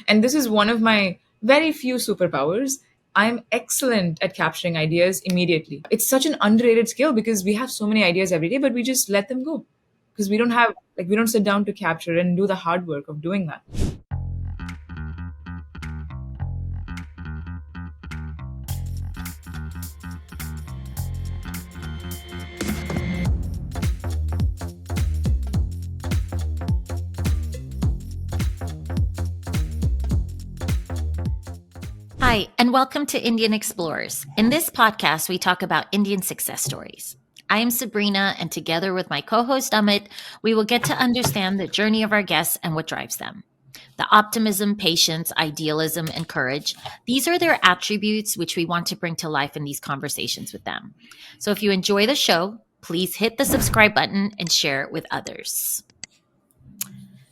And this is one of my very few superpowers. I'm excellent at capturing ideas immediately. It's such an underrated skill because we have so many ideas every day, but we just let them go because we don't sit down to capture and do the hard work of doing that. Hi, and welcome to Indian Explorers. In this podcast, we talk about Indian success stories. I am Sabrina, and together with my co-host Amit, we will get to understand the journey of our guests and what drives them. The optimism, patience, idealism, and courage, these are their attributes which we want to bring to life in these conversations with them. So if you enjoy the show, please hit the subscribe button and share it with others.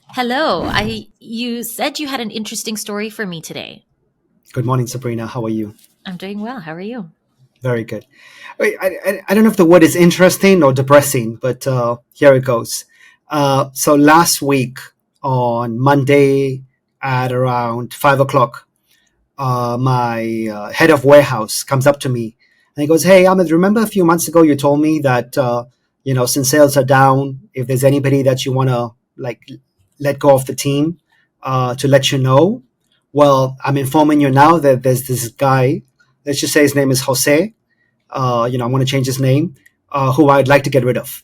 Hello, you said you had an interesting story for me today. Good morning, Sabrina. How are you? I'm doing well. How are you? Very good. I don't know if the word is interesting or depressing, but here it goes. So last week on Monday at around 5 o'clock, my head of warehouse comes up to me and he goes, "Hey, Amit, remember a few months ago you told me that, since sales are down, if there's anybody that you want to let go of the team, to let you know. Well, I'm informing you now that there's this guy, let's just say his name is Jose. I'm going to change his name, who I'd like to get rid of."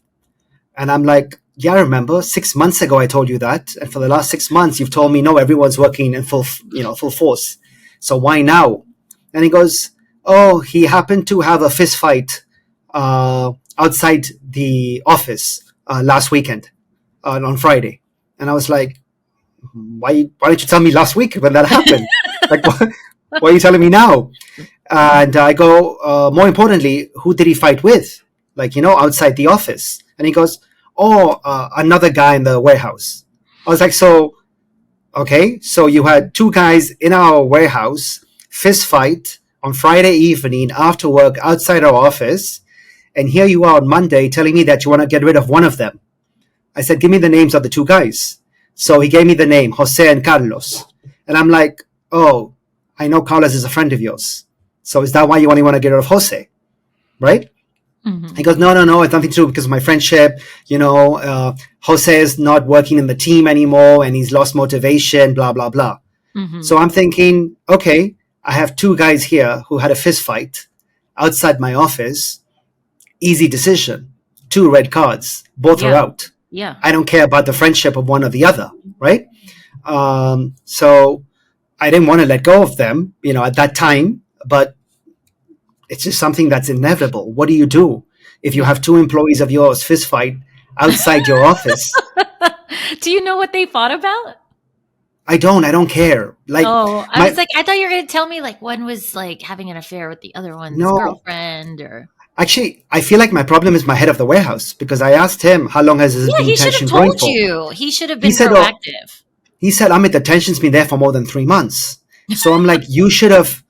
And I'm like, "Yeah, I remember 6 months ago I told you that. And for the last 6 months, you've told me, no, everyone's working in full force. So why now?" And he goes, "Oh, he happened to have a fist fight outside the office last weekend on Friday." And I was like, why didn't you tell me last week when that happened? Why are you telling me now? And I go, more importantly, who did he fight with? Outside the office. And he goes, "Oh, another guy in the warehouse." I was like, okay, so you had two guys in our warehouse fist fight on Friday evening after work outside our office. And here you are on Monday telling me that you want to get rid of one of them. I said, "Give me the names of the two guys." So he gave me the name, Jose and Carlos. And I'm like, "Oh, I know Carlos is a friend of yours. So is that why you only want to get rid of Jose?" Right? Mm-hmm. He goes, no, it's nothing to do because of my friendship. Jose is not working in the team anymore and he's lost motivation, blah, blah, blah. Mm-hmm. So I'm thinking, okay, I have two guys here who had a fist fight outside my office. Easy decision. 2 red cards. Both are out. Yeah. I don't care about the friendship of one or the other, right? So I didn't want to let go of them, at that time, but it's just something that's inevitable. What do you do if you have 2 employees of yours fist fight outside your office? Do you know what they fought about? I don't care. I thought you were going to tell me one was having an affair with the other one's girlfriend or... Actually, I feel like my problem is my head of the warehouse because I asked him, how long has this been tension going for? He should have told you. He should have been proactive. He said, "Amit, the tension's been there for more than 3 months." So I'm like, you should have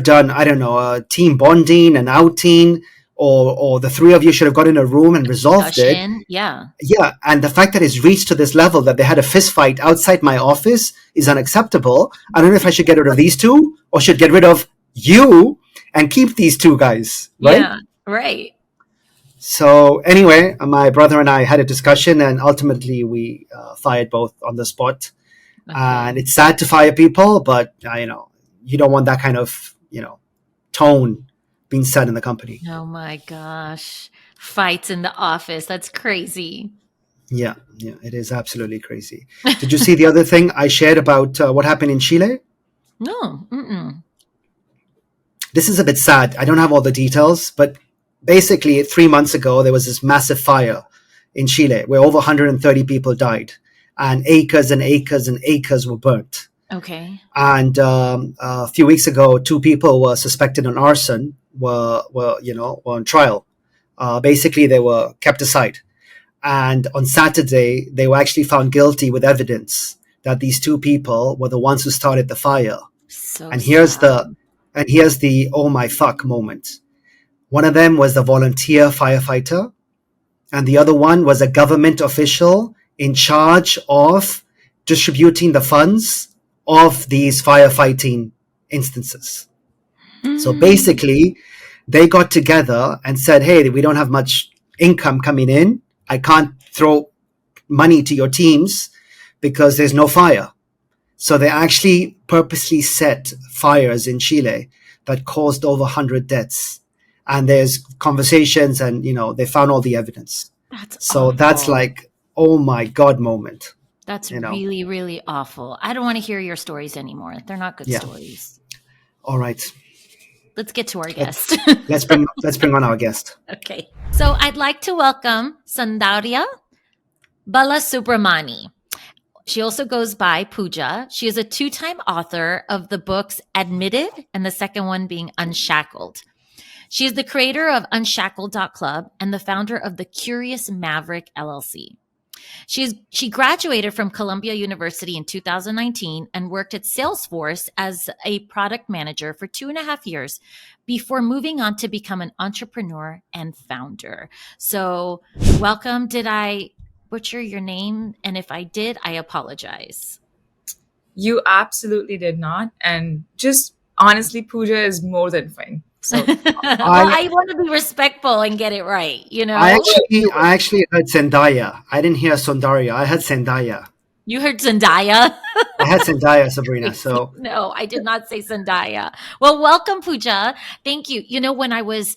done, I don't know, a team bonding, an outing, or the 3 of you should have got in a room and resolved it. Yeah. Yeah. And the fact that it's reached to this level that they had a fist fight outside my office is unacceptable. I don't know if I should get rid of these 2 or should get rid of you and keep these 2 guys, right? Yeah, right. So anyway, my brother and I had a discussion and ultimately we fired both on the spot. Okay. And it's sad to fire people, but you don't want that kind of, tone being said in the company. Oh my gosh. Fights in the office. That's crazy. Yeah, it is absolutely crazy. Did you see the other thing I shared about what happened in Chile? No. Mm-mm. This is a bit sad. I don't have all the details, but basically 3 months ago, there was this massive fire in Chile where over 130 people died and acres and acres and acres were burnt. Okay. And a few weeks ago, 2 people were suspected on arson, were on trial. Basically, they were kept aside. And on Saturday, they were actually found guilty with evidence that these 2 people were the ones who started the fire. And here's the oh my fuck moment. One of them was the volunteer firefighter, and the other one was a government official in charge of distributing the funds of these firefighting instances. So basically, they got together and said, hey, we don't have much income coming in. I can't throw money to your teams because there's no fire. So they actually purposely set fires in Chile that caused over 100 deaths. And there's conversations and, they found all the evidence. That's So awful. that's like, oh my God moment. That's really, really awful. I don't want to hear your stories anymore. They're not good stories. All right. Let's get to our guest. Let's bring on our guest. Okay. So I'd like to welcome Soundarya Balasubramani. She also goes by Pooja. She is a 2-time author of the books Admitted and the second one being Unshackled. She is the creator of Unshackled.club and the founder of the Curious Maverick LLC. She graduated from Columbia University in 2019 and worked at Salesforce as a product manager for 2.5 years before moving on to become an entrepreneur and founder. So welcome. Did I butcher your name? And if I did, I apologize. You absolutely did not. And just honestly, Pooja is more than fine. So I want to be respectful and get it right, I actually heard Zendaya. I didn't hear Soundarya. I heard Zendaya. You heard Zendaya? I had Zendaya, Sabrina. So no, I did not say Zendaya. Well, welcome, Pooja. Thank you. When I was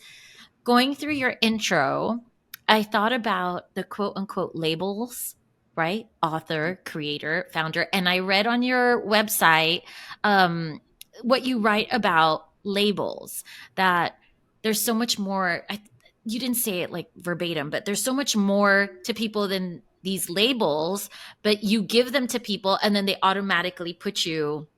going through your intro, I thought about the quote unquote labels, right? Author, creator, founder. And I read on your website what you write about labels, that there's so much more. You didn't say it like verbatim, but there's so much more to people than these labels, but you give them to people and then they automatically put you,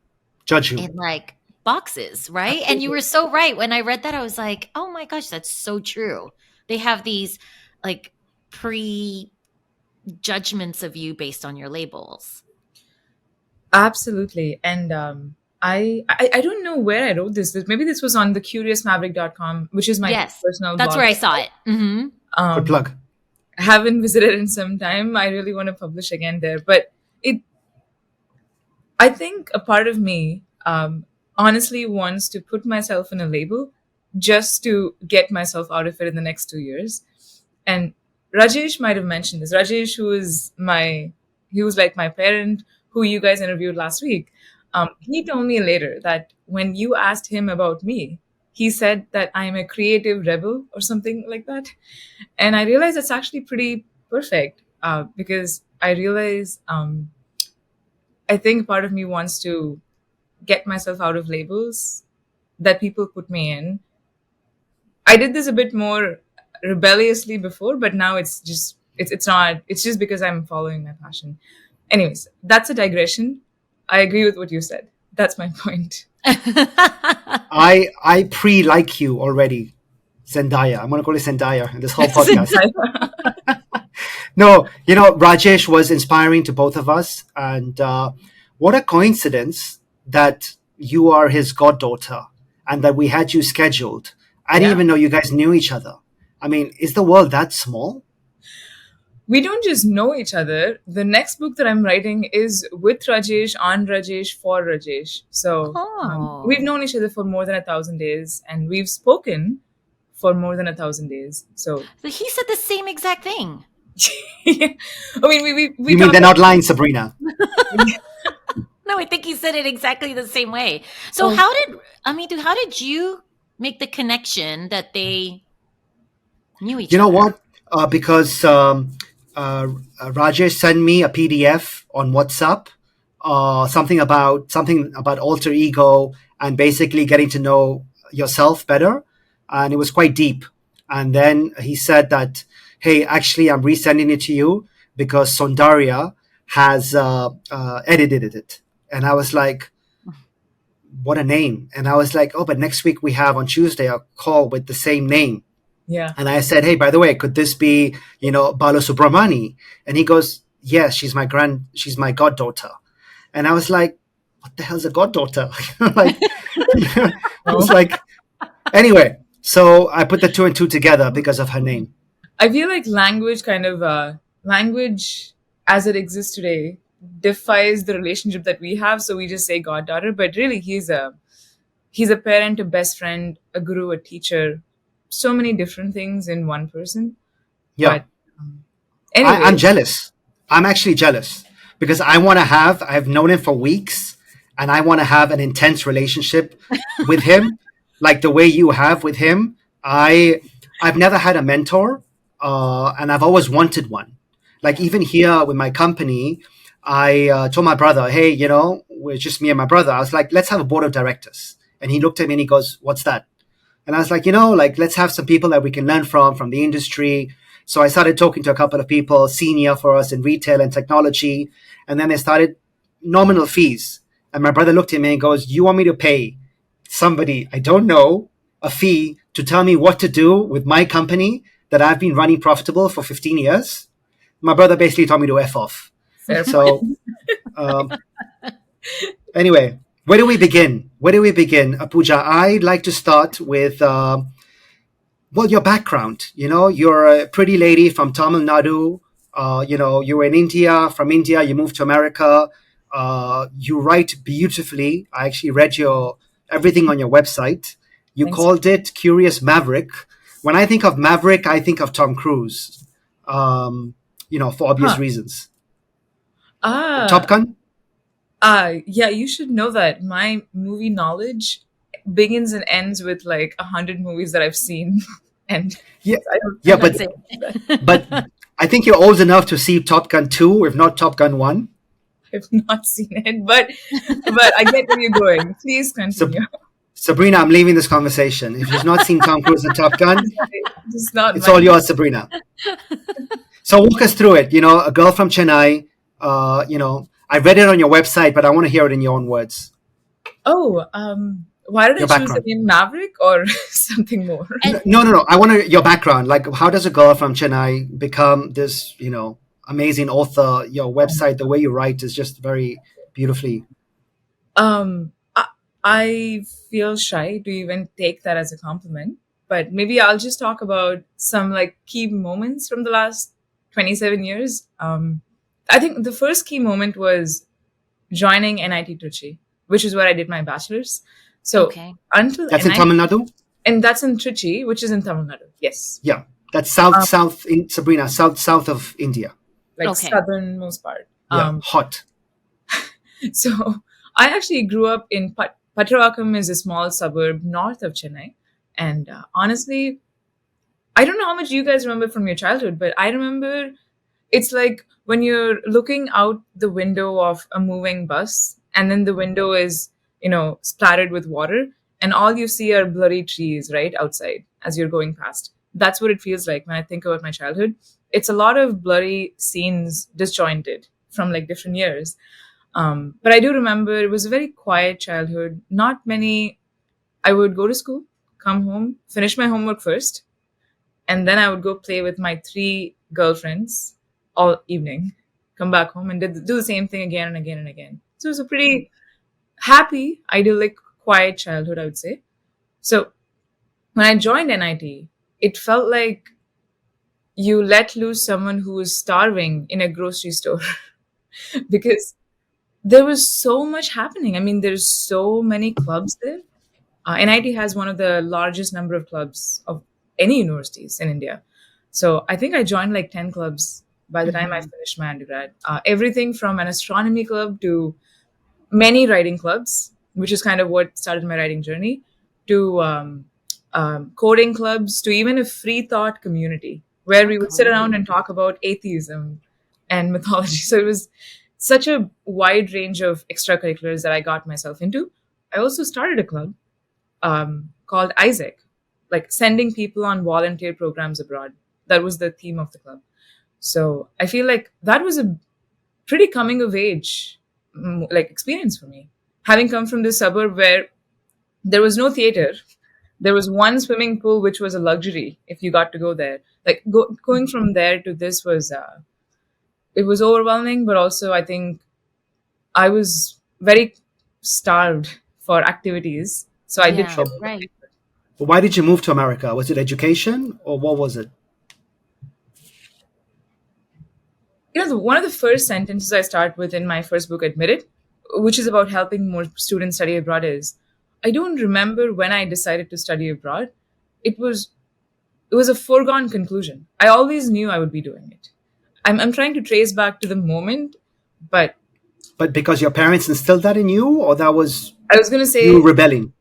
judge you in like boxes, right? Absolutely. And you were so right. When I read that, I was like, oh my gosh, that's so true. They have these like pre-judgments of you based on your labels. Absolutely. And I don't know where I wrote this. Maybe this was on thecuriousmaverick.com, which is my personal that's blog. Where I saw it. Mm-hmm. Good plug. Haven't visited in some time. I really want to publish again there. But I think a part of me honestly wants to put myself in a label just to get myself out of it in the next 2 years. And Rajesh might have mentioned this. Rajesh, he was like my parent, who you guys interviewed last week. He told me later that when you asked him about me, he said that I'm a creative rebel or something like that. And I realized that's actually pretty perfect because I realize I think part of me wants to get myself out of labels that people put me in. I did this a bit more rebelliously before, but now it's just because I'm following my passion. Anyways, that's a digression. I agree with what you said. That's my point. I pre-like you already, Zendaya. I'm going to call it Zendaya in this whole podcast. No, Rajesh was inspiring to both of us. And what a coincidence that you are his goddaughter and that we had you scheduled. I didn't even know you guys knew each other. I mean, is the world that small? We don't just know each other. The next book that I'm writing is with Rajesh, on Rajesh, for Rajesh. So we've known each other for more than 1,000 days, and we've spoken for more than 1,000 days. So he said the same exact thing. I mean, we you mean they're not lying, Sabrina? No, I think he said it exactly the same way. So how did you make the connection that they knew each other? You know what? Because Rajesh sent me a PDF on WhatsApp, something about alter ego and basically getting to know yourself better, and it was quite deep. And then he said that, hey, actually, I'm resending it to you because Soundarya has edited it. And I was like, what a name. And I was like, oh, but next week we have on Tuesday a call with the same name. Yeah. And I said, hey, by the way, could this be, Balasubramani? And he goes, yes, she's my goddaughter. And I was like, what the hell's a goddaughter? I was like, anyway, so I put the 2 and 2 together because of her name. I feel like language as it exists today defies the relationship that we have, so we just say goddaughter. But really, he's a parent, a best friend, a guru, a teacher, so many different things in one person. Yeah. But I'm anyway, jealous. I'm actually jealous because I've known him for weeks and I want to have an intense relationship with him, like the way you have with him. I've never had a mentor, and I've always wanted one. Like Yeah. even here with my company, I told my brother, hey, we're just me and my brother. I was like, let's have a board of directors. And he looked at me and he goes, what's that? And I was like, like let's have some people that we can learn from the industry. So I started talking to a couple of people, senior for us in retail and technology. And then they started nominal fees. And my brother looked at me and goes, you want me to pay somebody I don't know a fee to tell me what to do with my company that I've been running profitable for 15 years? My brother basically told me to F off. fair So point. um, anyway, where do we begin? Where do we begin? Pooja, I'd like to start with well, your background. You're a pretty lady from Tamil Nadu. You were in India. From India, you moved to America. You write beautifully. I actually read your everything on your website. You Thanks. called it Curious Maverick. When I think of Maverick, I think of Tom Cruise. For obvious Huh. reasons. Top Ah, Gun. yeah, you should know that my movie knowledge begins and ends with like 100 movies that I've seen, and Yeah, I don't yeah, think I but That's it. can do that. but I think you're old enough to see Top Gun 2, if not Top Gun 1. I've not seen it, but I get where you're going. Please So continue. Sabrina, I'm leaving this conversation. If you've not seen Tom Cruise in Top Gun, This is not it's my. all yours, Sabrina. So walk us through it. A girl from Chennai. I read it on your website, but I want to hear it in your own words. Oh, why did I Your choose the background. name Maverick or something more? And No, no, no. I want your background. Like, how does a girl from Chennai become this, amazing author? Your website, the way you write is just very beautifully. Um, I, I feel shy to even take that as a compliment, but maybe I'll just talk about some like key moments from the last 27 years. I think the first key moment was joining NIT Trichy, which is where I did my bachelor's. So okay. until That's in NIT, Tamil Nadu. and that's in Trichy, which is in Tamil Nadu. Yes, Yeah, that's south, um, south in Sabrina, south of India. like Okay. southernmost part. Yeah, hot. So I actually grew up in Patravakam is a small suburb north of Chennai, and honestly, I don't know how much you guys remember from your childhood, but I remember it's like when you're looking out the window of a moving bus, and then the window is, splattered with water, and all you see are blurry trees right outside as you're going past. That's what it feels like when I think about my childhood. It's a lot of blurry scenes, disjointed from like different years. But I do remember it was a very quiet childhood. Not many. I would go to school, come home, finish my homework first, and then I would go play with my three girlfriends all evening, come back home and do the same thing again and again and again. So it was a pretty happy, idyllic, quiet childhood, I would say. So when I joined NIT, it felt like you let loose someone who was starving in a grocery store because there was so much happening. I mean, there's so many clubs there. NIT has one of the largest number of clubs of any universities in India. So I think I joined like 10 clubs by the time I Hmm. finished my undergrad. Everything from an astronomy club to many writing clubs, which is kind of what started my writing journey, to coding clubs, to even a free thought community where Oh, we would sit around great. and talk about atheism and mythology. So it was such a wide range of extracurriculars that I got myself into. I also started a club called Isaac, like sending people on volunteer programs abroad. That was the theme of the club. So I feel like that was a pretty coming of age like experience for me. Having come from this suburb where there was no theater, there was one swimming pool which was a luxury if you got to go there. Like going from there to this was it was overwhelming, but also I think I was very starved for activities, so I did Yeah, everything So, I right. could. why did you move to America? Was it education or what was it? One of the first sentences I start with in my first book, Admitted, which is about helping more students study abroad, is I don't remember when I decided to study abroad. It was it was a foregone conclusion. I always knew I would be doing it. I'm trying to trace back to the moment, but But because your parents instilled that in you, or that was I was gonna you say, rebelling?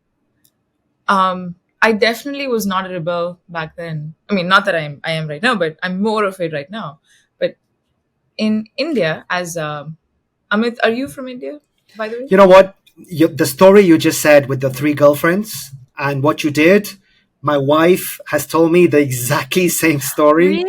I definitely was not a rebel back then. I mean, not that I am right now, but I'm more of it right now. But in India, as Amit, are you from India, by the way? You know what? The story you just said with the three girlfriends and what you did, my wife has told me the exactly same story.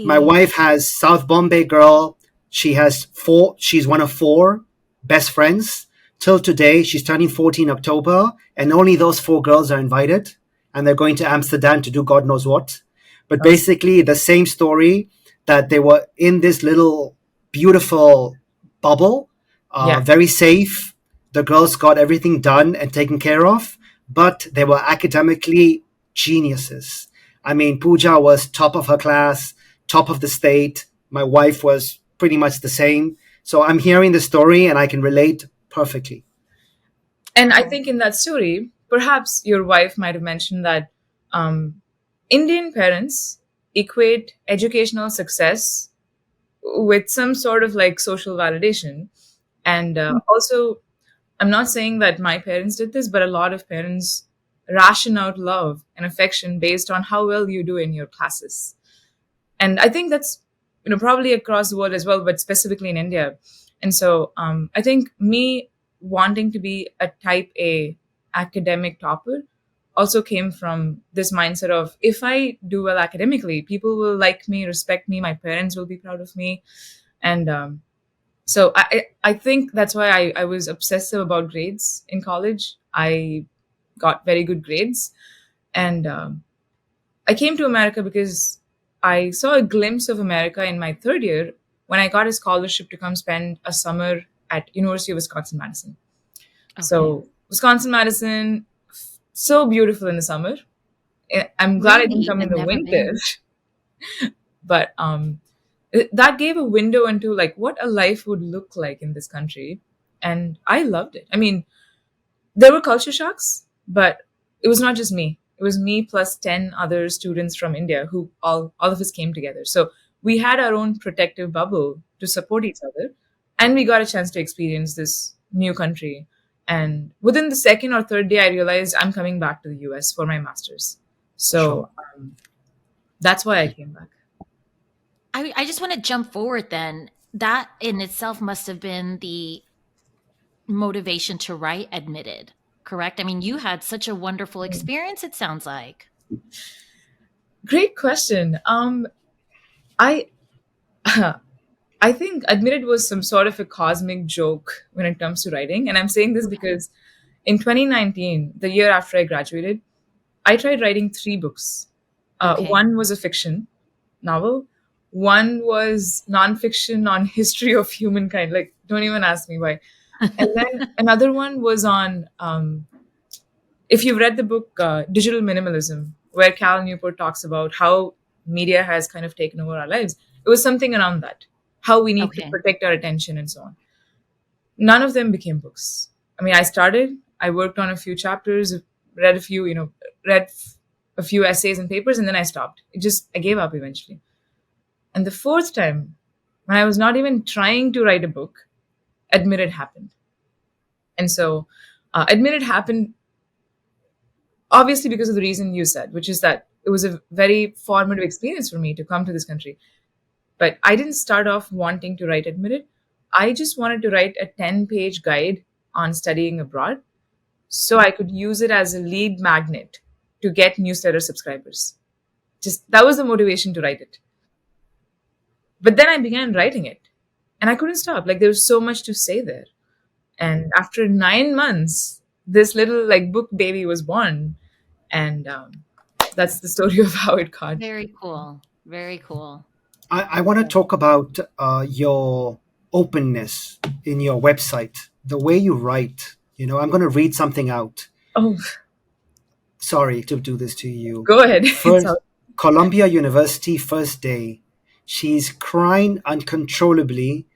My Really? wife has South Bombay girl. She has four. She's one of four best friends. Till today, she's turning 14 October, and only those four girls are invited, and they're going to Amsterdam to do God knows what. But Oh, basically, the same story, that they were in this little beautiful bubble, yeah. very safe. The girls got everything done and taken care of, but they were academically geniuses. I mean, Pooja was top of her class, top of the state. My wife was pretty much the same. So I'm hearing the story and I can relate perfectly. And I think in that story, perhaps your wife might have mentioned that um, Indian parents equate educational success with some sort of like social validation. And also, I'm not saying that my parents did this, but a lot of parents ration out love and affection based on how well you do in your classes. And I think that's probably across the world as well, but specifically in India. And so I think me wanting to be a type A academic topper also came from this mindset of if I do well academically, people will like me, respect me, my parents will be proud of me. And so I think that's why I was obsessive about grades in college. I got very good grades. And I came to America because I saw a glimpse of America in my third year when I got a scholarship to come spend a summer at University of Wisconsin Madison. Okay. So Wisconsin Madison, so beautiful in the summer. I'm glad I didn't Really? come in I've the never winter, been. but that gave a window into like what a life would look like in this country, and I loved it. I mean, there were culture shocks, but it was not just me. It was me plus 10 other students from India who all of us came together. So we had our own protective bubble to support each other. And we got a chance to experience this new country. And within the second or third day, I realized I'm coming back to the US for my master's. Sure. So that's why I came back. I just want to jump forward then. That in itself must have been the motivation to write Admitted, correct? I mean, you had such a wonderful experience, it sounds like. Great question. I I think Admitted was some sort of a cosmic joke when it comes to writing. And I'm saying this because in 2019, the year after I graduated, I tried writing three books. Okay. One was a fiction novel, one was nonfiction on history of humankind. Like, don't even ask me why. And then another one was on, if you've read the book Digital Minimalism, where Cal Newport talks about how media has kind of taken over our lives, it was something around that, how we need to Okay. protect our attention and so on. None of them became books. I mean, I worked on a few chapters, read a few, read a few essays and papers, and then I stopped. I gave up eventually. And the fourth time, when I was not even trying to write a book, Admitted happened. And so, Admitted happened obviously because of the reason you said, which is that it was a very formative experience for me to come to this country. But I didn't start off wanting to write Admitted. I just wanted to write a 10-page guide on studying abroad so I could use it as a lead magnet to get newsletter subscribers. Just that was the motivation to write it. But then I began writing it and I couldn't stop. Like there was so much to say there. And after 9 months, this little like book baby was born. And that's the story of how it got. Very cool. Very cool. I want to talk about your openness in your website, the way you write. I'm going to read something out. Oh, Sorry to do this to you. go ahead. It's First, all. Columbia University, first day. She's crying uncontrollably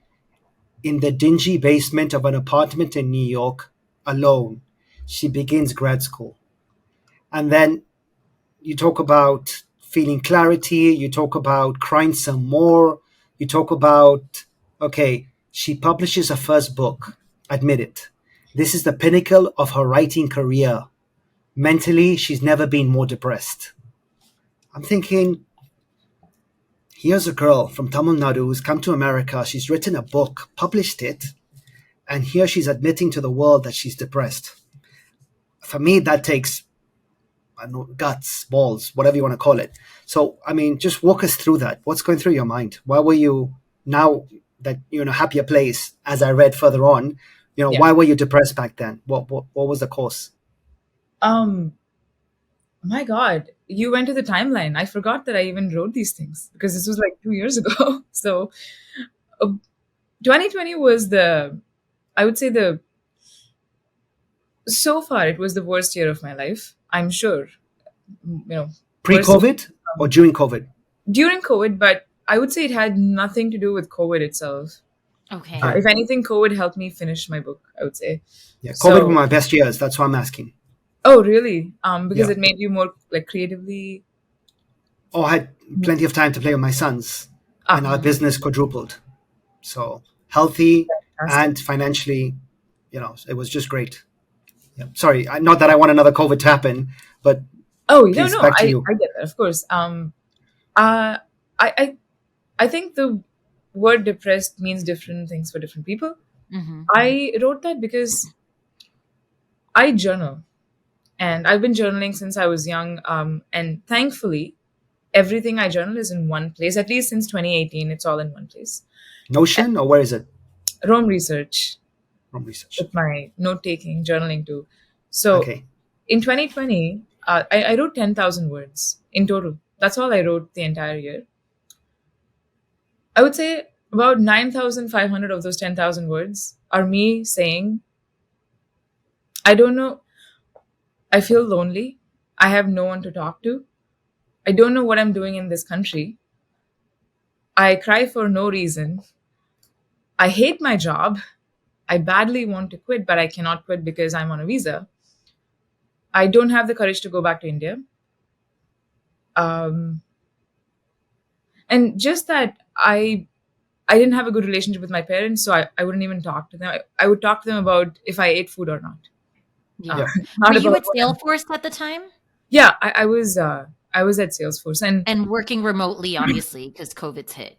in the dingy basement of an apartment in New York alone. She begins grad school. And then you talk about feeling clarity, you talk about crying some more, you talk about, okay, she publishes her first book, admit it. This is the pinnacle of her writing career. Mentally, she's never been more depressed. I'm thinking, here's a girl from Tamil Nadu who's come to America, she's written a book, published it, and here she's admitting to the world that she's depressed. For me, that takes, I don't know, guts, balls, whatever you want to call it. So, I mean, just walk us through that. What's going through your mind? Why were you, now that you're in a happier place, as I read further on, Yeah. why were you depressed back then? What was the cause? Um, my God, you went to the timeline. I forgot that I even wrote these things because this was like 2 years ago. So, uh, 2020 was I would say so far, it was the worst year of my life. I'm sure, you know, worst Pre-COVID or during COVID? during COVID, but I would say it had nothing to do with COVID itself. Okay. If anything, COVID helped me finish my book, I would say. Yeah, COVID were So, my best years. That's why I'm asking. oh, really? Because Yeah. it made you more like creatively. Oh, I had plenty of time to play with my sons, and our Ah, business quadrupled. So healthy fantastic. and financially, it was just great. Yeah. Sorry, not that I want another COVID to happen, but Oh, no, please, no, back to I, you. I get that, of course. Uh, I, I, I think the word depressed means different things for different people. Mm-hmm. I wrote that because I journal, and I've been journaling since I was young. And thankfully, everything I journal is in one place. At least since 2018, it's all in one place. Notion, or where is it? Rome Research From research. with my note taking, journaling too. So Okay. in 2020, I wrote 10,000 words in total. That's all I wrote the entire year. I would say about 9,500 of those 10,000 words are me saying, I don't know, I feel lonely. I have no one to talk to. I don't know what I'm doing in this country. I cry for no reason. I hate my job. I badly want to quit, but I cannot quit because I'm on a visa. I don't have the courage to go back to India. Um, and just that I didn't have a good relationship with my parents, so I wouldn't even talk to them. I would talk to them about if I ate food or not. Yeah. Yeah. Not Were you about at Salesforce at the time? yeah, I was at Salesforce, and And working remotely, obviously, because COVID's hit.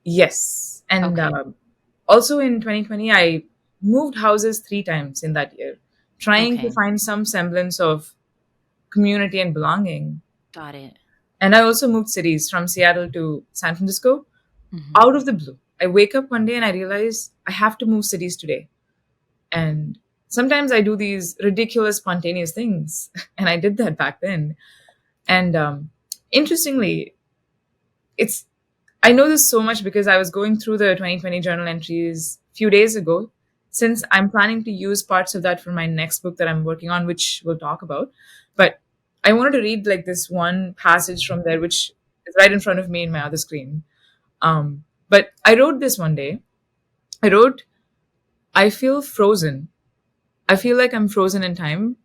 yes, and Okay. also in 2020, I moved houses 3 times in that year, trying to Okay. find some semblance of community and belonging. Got it. And I also moved cities from Seattle to San Francisco Mm-hmm. out of the blue. I wake up one day and I realize I have to move cities today. And sometimes I do these ridiculous, spontaneous things. And I did that back then. And interestingly, it's I know this so much because I was going through the 2020 journal entries a few days ago, since I'm planning to use parts of that for my next book that I'm working on, which we'll talk about. But I wanted to read like this one passage from there, which is right in front of me in my other screen. But I wrote this one day. I wrote, I feel frozen. I feel like I'm frozen in time.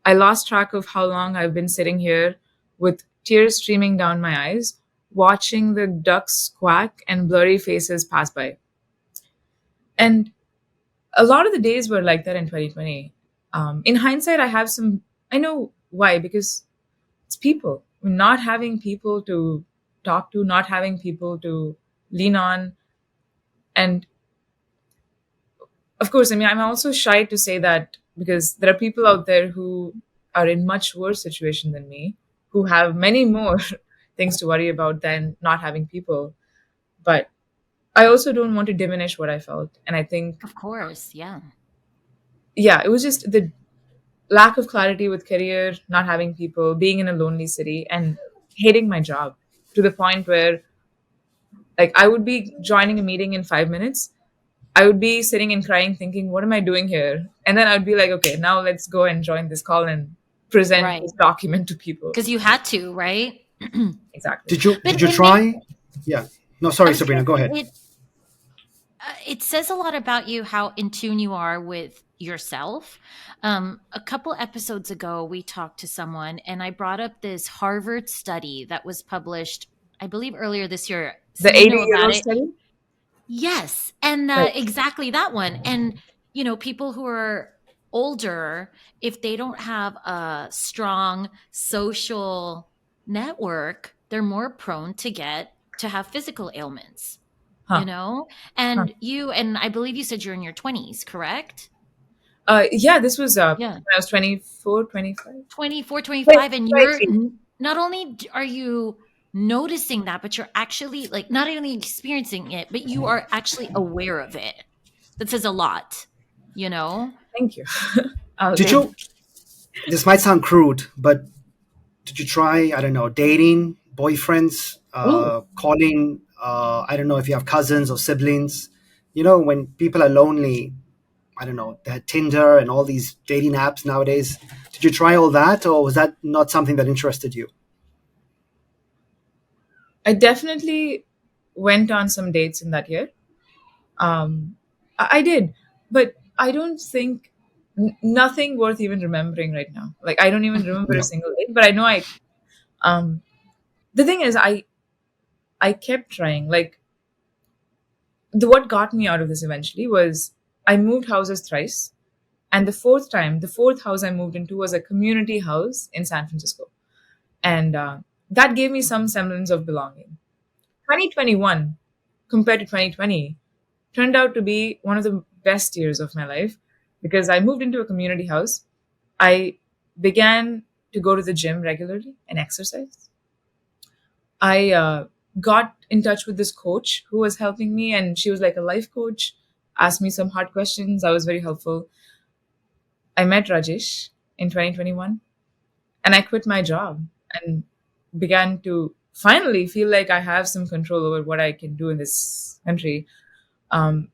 I lost track of how long I've been sitting here with tears streaming down my eyes, watching the ducks quack and blurry faces pass by. And a lot of the days were like that in 2020. In hindsight, I know why, because it's people. Not having people to talk to, not having people to lean on. And of course, I mean, I'm also shy to say that because there are people out there who are in much worse situation than me, who have many more things to worry about than not having people. But I also don't want to diminish what I felt. And I think, Of course. Yeah. yeah, it was just the lack of clarity with career, not having people, being in a lonely city, and hating my job to the point where, like, I would be joining a meeting in 5 minutes. I would be sitting and crying, thinking, what am I doing here? And then I'd be like, okay, now let's go and join this call and present Right. this document to people. Because you had to, right? Exactly. Did you But did you it try? Yeah. No, I sorry, was going Sabrina. to Go say ahead. it says a lot about you how in tune you are with yourself. A couple episodes ago, we talked to someone, and I brought up this Harvard study that was published, I believe, earlier this year. The So you know about 80-year-old it. study? Yes, and Right. exactly that one. And people who are older, if they don't have a strong social network, they're more prone to have physical ailments. You Huh. know, Huh. and I believe you said you're in your 20s, correct? Yeah, this was Yeah, when I was 24, 25. 24, Wait, 25, and you're 23. not only are you noticing that, but you're actually like not only experiencing it, but you are actually aware of it. That says a lot, you know? Thank you. I'll Did take. you? This might sound crude, but did you try? I don't know, dating boyfriends, Oh, calling. I don't know if you have cousins or siblings. When people are lonely, I don't know, they had Tinder and all these dating apps nowadays. Did you try all that, or was that not something that interested you? I definitely went on some dates in that year. I did, but I don't think nothing worth even remembering right now. Like I don't even remember a Yeah. single date, but I know I. Um, the thing is, I kept trying. Like what got me out of this eventually was I moved houses thrice, and the fourth house I moved into was a community house in San Francisco, and that gave me some semblance of belonging. 2021 compared to 2020 turned out to be one of the best years of my life because I moved into a community house. I began to go to the gym regularly and exercise. I got in touch with this coach who was helping me, and she was like a life coach, asked me some hard questions. I was very helpful. I met Rajesh in 2021, and I quit my job and began to finally feel like I have some control over what I can do in this country. Um,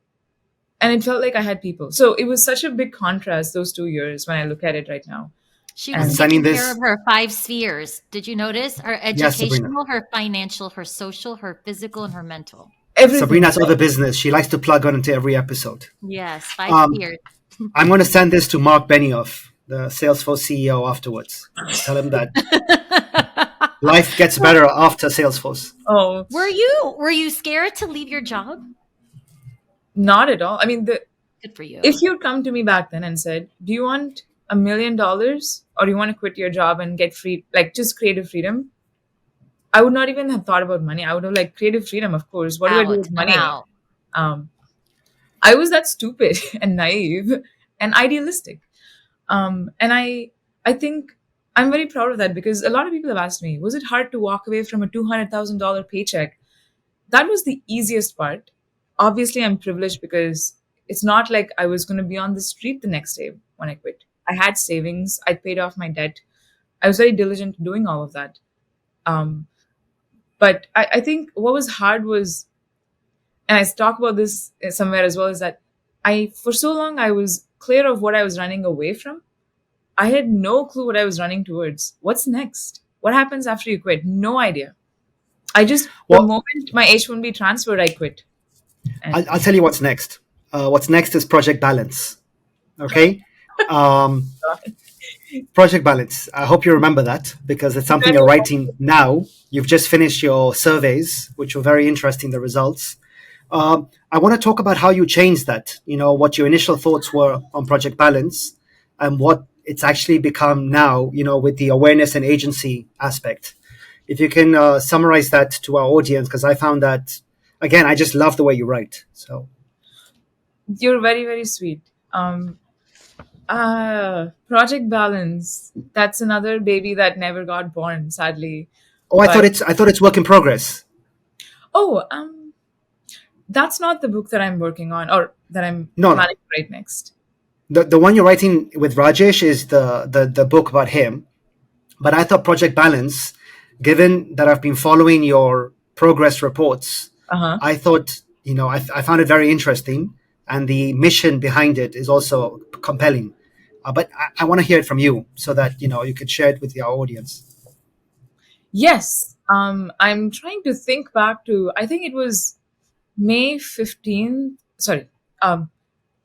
and it felt like I had people. So it was such a big contrast those 2 years when I look at it right now. She I'm was And sending taking care of this. her 5 spheres. Did you notice? Her Yes, Sabrina. educational, her financial, her social, her physical, and her mental. everything. Sabrina's other business. She likes to plug on into every episode. Yes, five Um, spheres. I'm going to send this to Mark Benioff, the Salesforce CEO, afterwards. Tell him that life gets better after Salesforce. Oh, Were you scared to leave your job? not at all. I mean, Good for if you. you'd come to me back then and said, "Do you want $1 million or do you want to quit your job and get free, like just creative freedom?" I would not even have thought about money. I would have like creative freedom, of course. What do I do Out. with I'm money? out. Um, I was that stupid and naive and idealistic. And I think I'm very proud of that because a lot of people have asked me, was it hard to walk away from a $200,000 paycheck? That was the easiest part. Obviously, I'm privileged because it's not like I was going to be on the street the next day when I quit. I had savings. I paid off my debt. I was very diligent doing all of that. Um, but I think what was hard was, and I talk about this somewhere as well, is that for so long, I was clear of what I was running away from. I had no clue what I was running towards. What's next? What happens after you quit? No idea. I just, the Well, moment my H1B transferred, I quit. And I'll tell you what's next. What's next is Project Balance. Okay? Um, Project Balance. I hope you remember that because it's something very you're writing now. You've just finished your surveys, which were very interesting, the results. I want to talk about how you changed that, what your initial thoughts were on Project Balance and what it's actually become now, with the awareness and agency aspect. If you can summarize that to our audience, because I found that, again, I just love the way you write. So, you're very, very sweet. Project Balance. That's another baby that never got born, sadly. oh, But I thought it's work in progress. oh, that's not the book that I'm working on or that I'm No, no. planning to write next. The one you're writing with Rajesh is the book about him. But I thought Project Balance, given that I've been following your progress reports, Uh huh. I thought, I found it very interesting. And the mission behind it is also compelling. But I want to hear it from you so that, you could share it with our audience. Yes. I'm trying to think back to, I think it was May 15th, sorry, um,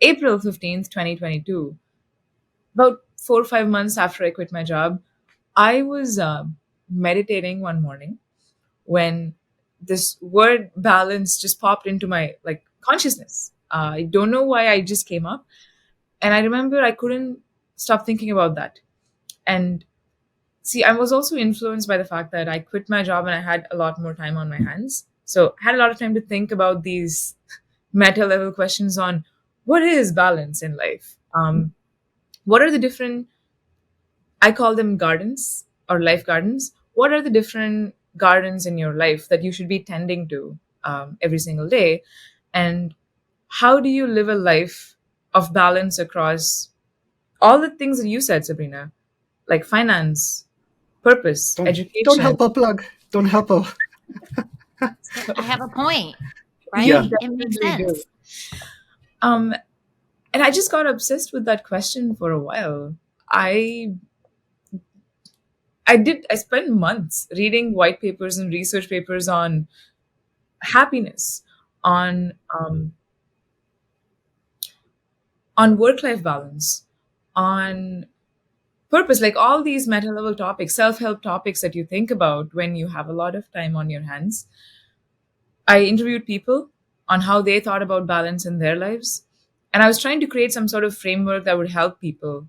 April 15th, 2022, about 4 or 5 months after I quit my job. I was meditating one morning when this word balance just popped into my like consciousness. I don't know why I just came up, and I remember I couldn't stop thinking about that. And see, I was also influenced by the fact that I quit my job and I had a lot more time on my hands. So I had a lot of time to think about these meta level questions on what is balance in life. What are the different, I call them gardens or life gardens. What are the different gardens in your life that you should be tending to every single day? And how do you live a life of balance across all the things that you said, Sabrina, like finance, purpose, Don't education? help her plug. Don't help her. So I have a point, You right? Yeah. It makes definitely do. sense. Um, and I just got obsessed with that question for a while. I I spent months reading white papers and research papers on happiness, on on work life balance, on purpose, like all these meta level topics, self help topics that you think about when you have a lot of time on your hands. I interviewed people on how they thought about balance in their lives, and I was trying to create some sort of framework that would help people.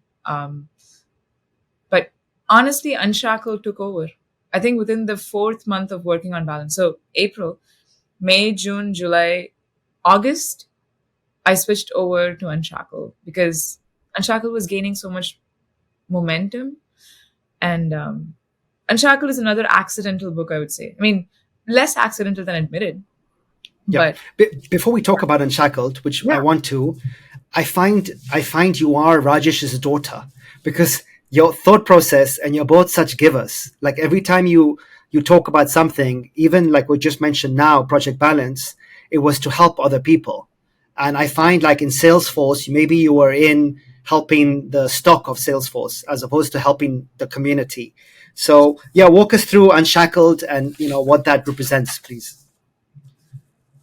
But honestly, Unshackled took over. I think within the fourth month of working on balance. So April, May, June, July, August, I switched over to Unshackled because Unshackled was gaining so much momentum. And Unshackled is another accidental book, I would say. I mean, less accidental than Admitted, Yeah. but Before we talk about Unshackled, which I yeah. want to, I find you are Rajesh's daughter because your thought process and you're both such givers. Like every time you talk about something, even like we just mentioned now, Project Balance, it was to help other people. And I find like in Salesforce, maybe you were in helping the stock of Salesforce as opposed to helping the community. So yeah, walk us through Unshackled and what that represents, please.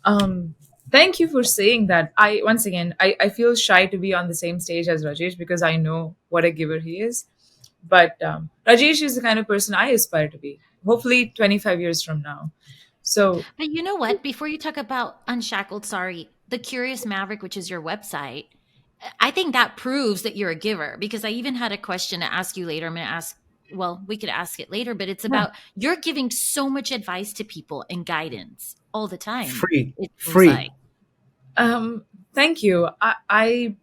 Um, Thank you for saying that. I once again, I feel shy to be on the same stage as Rajesh because I know what a giver he is. But Rajesh is the kind of person I aspire to be. Hopefully, 25 years from now. So But you know what? Before you talk about Unshackled, sorry, the Curious Maverick, which is your website, I think that proves that you're a giver because I even had a question to ask you later. I'm going to ask, well, we could ask it later, but it's yeah. about you're giving so much advice to people and guidance all the time. Free, It seems free. like. Thank you. I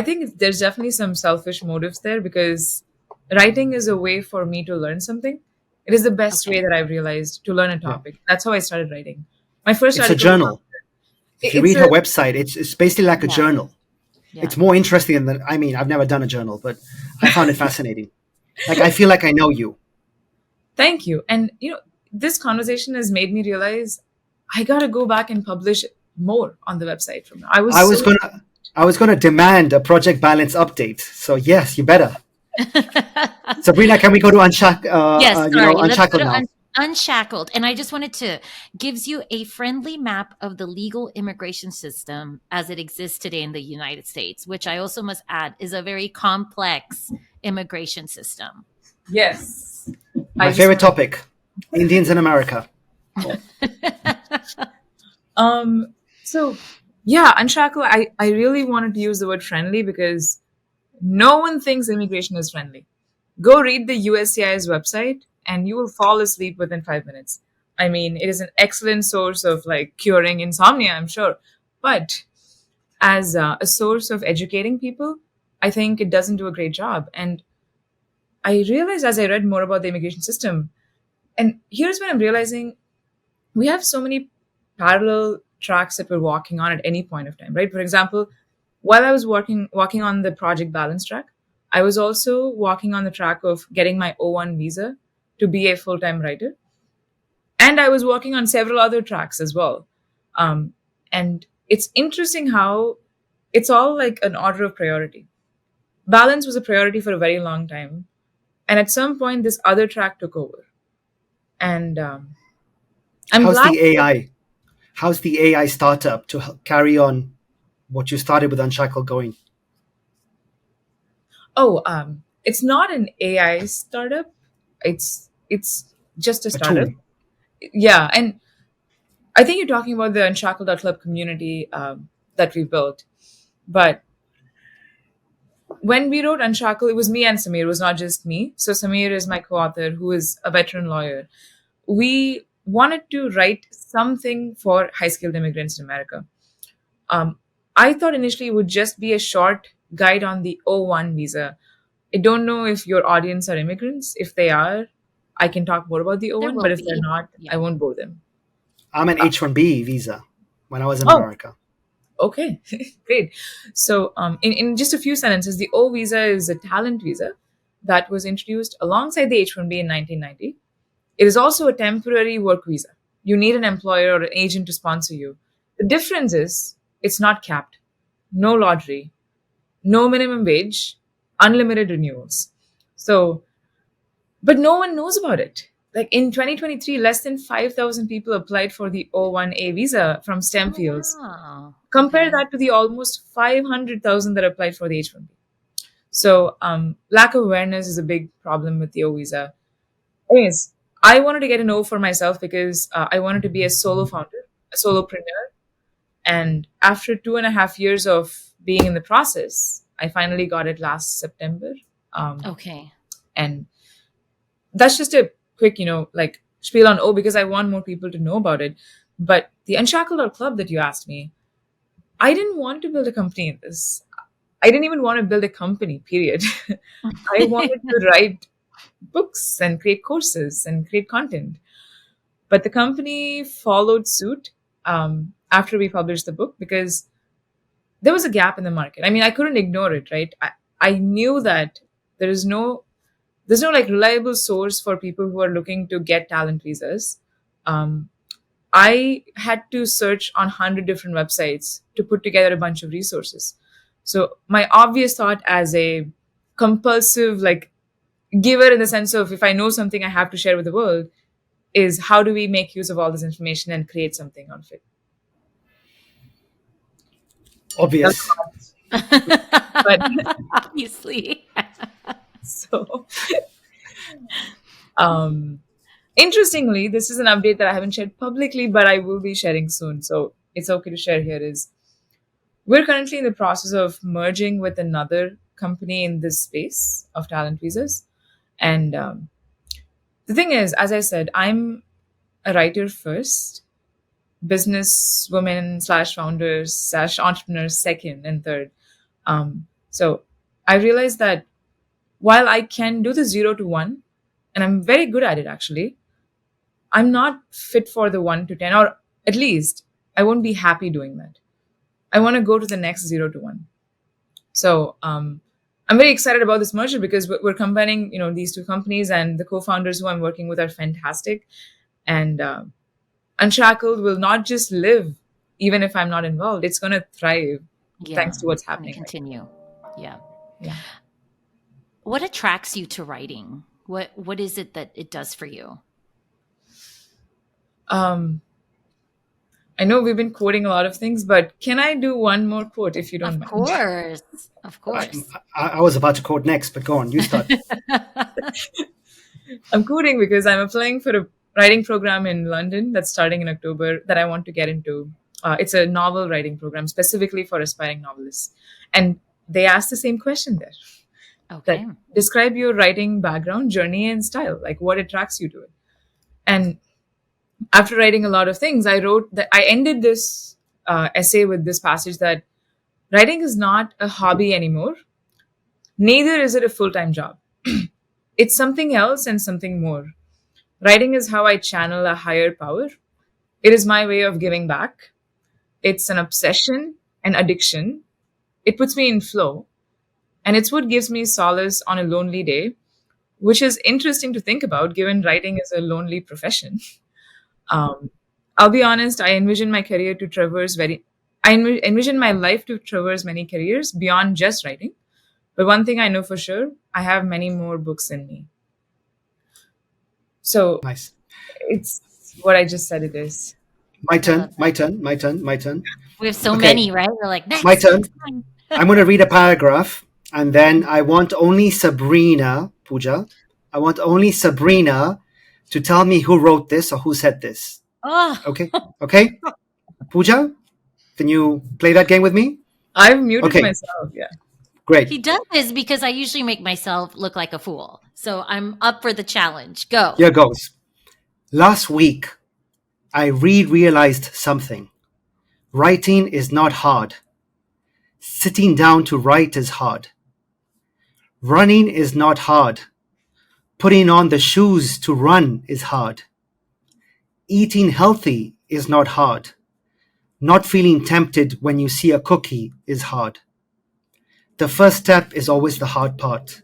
think there's definitely some selfish motives there because writing is a way for me to learn something. It is the best way Okay. that I've realized to learn a Yeah. topic. That's how I started writing. My first It's a article was journal. If you it's read a her website, it's basically like a Yeah. journal. Yeah. It's more interesting than I mean, I've never done a journal, but I found it fascinating. Like I feel like I know you. thank you. And this conversation has made me realize I gotta go back and publish more on the website from now. I was I was so gonna I was gonna demand a project balance update. So yes, you better. Sabrina, can we go to Yes, sorry. Let's go Unshackled to now? Unshackled. And I just wanted to gives you a friendly map of the legal immigration system as it exists today in the United States, which I also must add is a very complex immigration system. yes. My I just favorite want to topic: Indians in America. um so yeah, Unshackle, I really wanted to use the word friendly because no one thinks immigration is friendly. Go read the USCIS website and you will fall asleep within 5 minutes. I mean, it is an excellent source of like curing insomnia, I'm sure. But as a source of educating people, I think it doesn't do a great job. And I realized as I read more about the immigration system, and here's when I'm realizing we have so many parallel tracks that we're walking on at any point of time, right? For example, while I was walking on the project balance track, I was also walking on the track of getting my O1 visa to be a full-time writer, and I was working on several other tracks as well. And it's interesting how it's all like an order of priority. Balance was a priority for a very long time, and at some point, this other track took over. And I'm How's glad. the AI? How's the AI startup to carry on what you started with Unshackled going? Oh, it's not an AI startup. It's just a A startup. tool. Yeah, and I think you're talking about the Unshackled.club community that we built. But when we wrote Unshackled, it was me and Samir. It was not just me. So Samir is my co-author, who is a veteran lawyer. We wanted to write something for high-skilled immigrants in America. Um, I thought initially it would just be a short guide on the O1 visa. I don't know if your audience are immigrants. If they are, I can talk more about the There O1, will but if they're be. not, I Yeah. won't bore them. I'm an H-1B visa when I was in Oh, America. okay, great. So, in just a few sentences, the O visa is a talent visa that was introduced alongside the H-1B in 1990. It is also a temporary work visa. You need an employer or an agent to sponsor you. The difference is it's not capped, no lottery, no minimum wage, unlimited renewals. So, but no one knows about it. Like in 2023, less than 5,000 people applied for the O1A visa from STEM Oh, fields. wow. Compare Okay. that to the almost 500,000 that applied for the H1B. So, lack of awareness is a big problem with the O visa. Anyways, I wanted to get an O for myself because I wanted to be a solo founder, a solopreneur. And after 2.5 years of being in the process, I finally got it last September. Um, Okay. and that's just a quick, like spiel on O because I want more people to know about it. But the Unshackled Club that you asked me, I didn't want to build a company in this. I didn't even want to build a company, period. I wanted to write books and create courses and create content. But the company followed suit after we published the book because there was a gap in the market. I mean, I couldn't ignore it, right? I knew that there is no there's no like reliable source for people who are looking to get talent visas. Um, I had to search on 100 different websites to put together a bunch of resources. So my obvious thought as a compulsive like giver in the sense of if I know something I have to share with the world is how do we make use of all this information and create something out of it? That's Obvious. but Obviously. so um interestingly, this is an update that I haven't shared publicly, but I will be sharing soon. So it's okay to share here is we're currently in the process of merging with another company in this space of talent visas. And the thing is, as I said, I'm a writer first, businesswoman slash founders slash entrepreneurs second and third. So I realized that while I can do the 0 to 1, and I'm very good at it actually, I'm not fit for the 1 to 10, or at least I won't be happy doing that. I want to go to the next 0 to 1. So I'm very excited about this merger because we're combining, these two companies, and the co-founders who I'm working with are fantastic. And Unshackled will not just live even if I'm not involved. It's going to thrive thanks Yeah, to what's it's going to happening right continue. Yeah. now. Yeah. What attracts you to writing? What is it that it does for you? Um, I know we've been quoting a lot of things, but can I do one more quote if you don't Of mind? course. Of I, course. I was about to quote next, but go on. You start. I'm quoting because I'm applying for a writing program in London that's starting in October that I want to get into. It's a novel writing program specifically for aspiring novelists. And they asked the same question there that Okay. describe your writing background, journey, and style, like what attracts you to it. And after writing a lot of things, I wrote that I ended this essay with this passage that writing is not a hobby anymore, neither is it a full time job. It's something else and something more. Writing is how I channel a higher power. It is my way of giving back. It's an obsession, an addiction. It puts me in flow, and it's what gives me solace on a lonely day, which is interesting to think about given writing is a lonely profession. Um, I'll be honest, I envision my career to traverse very, I envision my life to traverse many careers beyond just writing. But one thing I know for sure, I have many more books in me. So Nice. it's what I just said it is. My I love turn. that. My turn. My turn. My turn. We have so Okay, many, right? We're like, my next, turn. next one. I'm going to read a paragraph, and then I want only Sabrina, Pooja. I want only Sabrina to tell me who wrote this or who said this. Oh, Okay. Okay. Pooja, can you play that game with me? I've muted Okay. myself. Yeah. Great. he does this because I usually make myself look like a fool. So I'm up for the challenge. Go. Here goes. Last week, I realized something. Writing is not hard. Sitting down to write is hard. Running is not hard. Putting on the shoes to run is hard. Eating healthy is not hard. Not feeling tempted when you see a cookie is hard. The first step is always the hard part.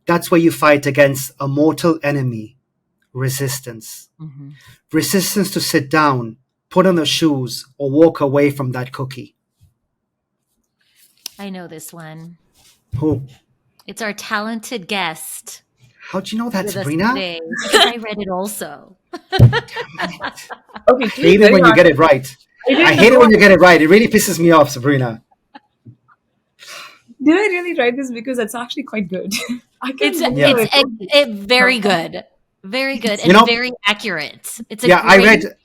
That's where you fight against a mortal enemy, resistance. Mhm. Resistance to sit down, put on the shoes, or walk away from that cookie. I know this one. Who? It's our talented guest How'd you know that, with us Sabrina? today because I read it also. Okay. I To be hate it very when you get honest, it right. I I didn't hate it know. when you get it right. It really pisses me off, Sabrina. Did I really write this? Because that's actually quite good. I can't It's believe Yeah. I it's wrote very good, very good, You and know, very accurate. It's a yeah, I great read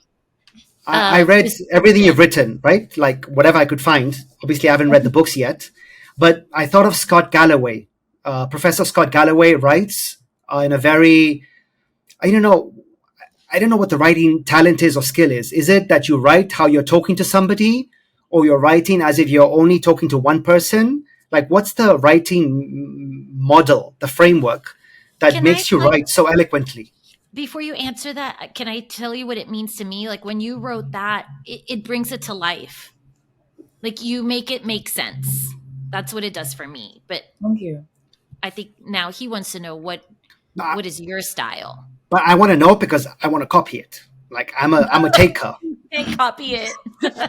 I read everything you've description. written, right? Like whatever I could find. Obviously, I haven't read the books yet, but I thought of Scott Galloway. Professor Scott Galloway writes in a very, I don't know, I don't know what the writing talent is or skill is. Is it that you write how you're talking to somebody, or you're writing as if you're only talking to one person? Like, what's the writing model, the framework that Can I makes you tell you, write so eloquently? before you answer that? Can I tell you what it means to me? Like when you wrote that, it brings it to life. Like you make it make sense. That's what it does for me. But Thank you. I think now he wants to know Uh, what is your style. But I want to know because I want to copy it. Like I'm a taker. Can't copy it.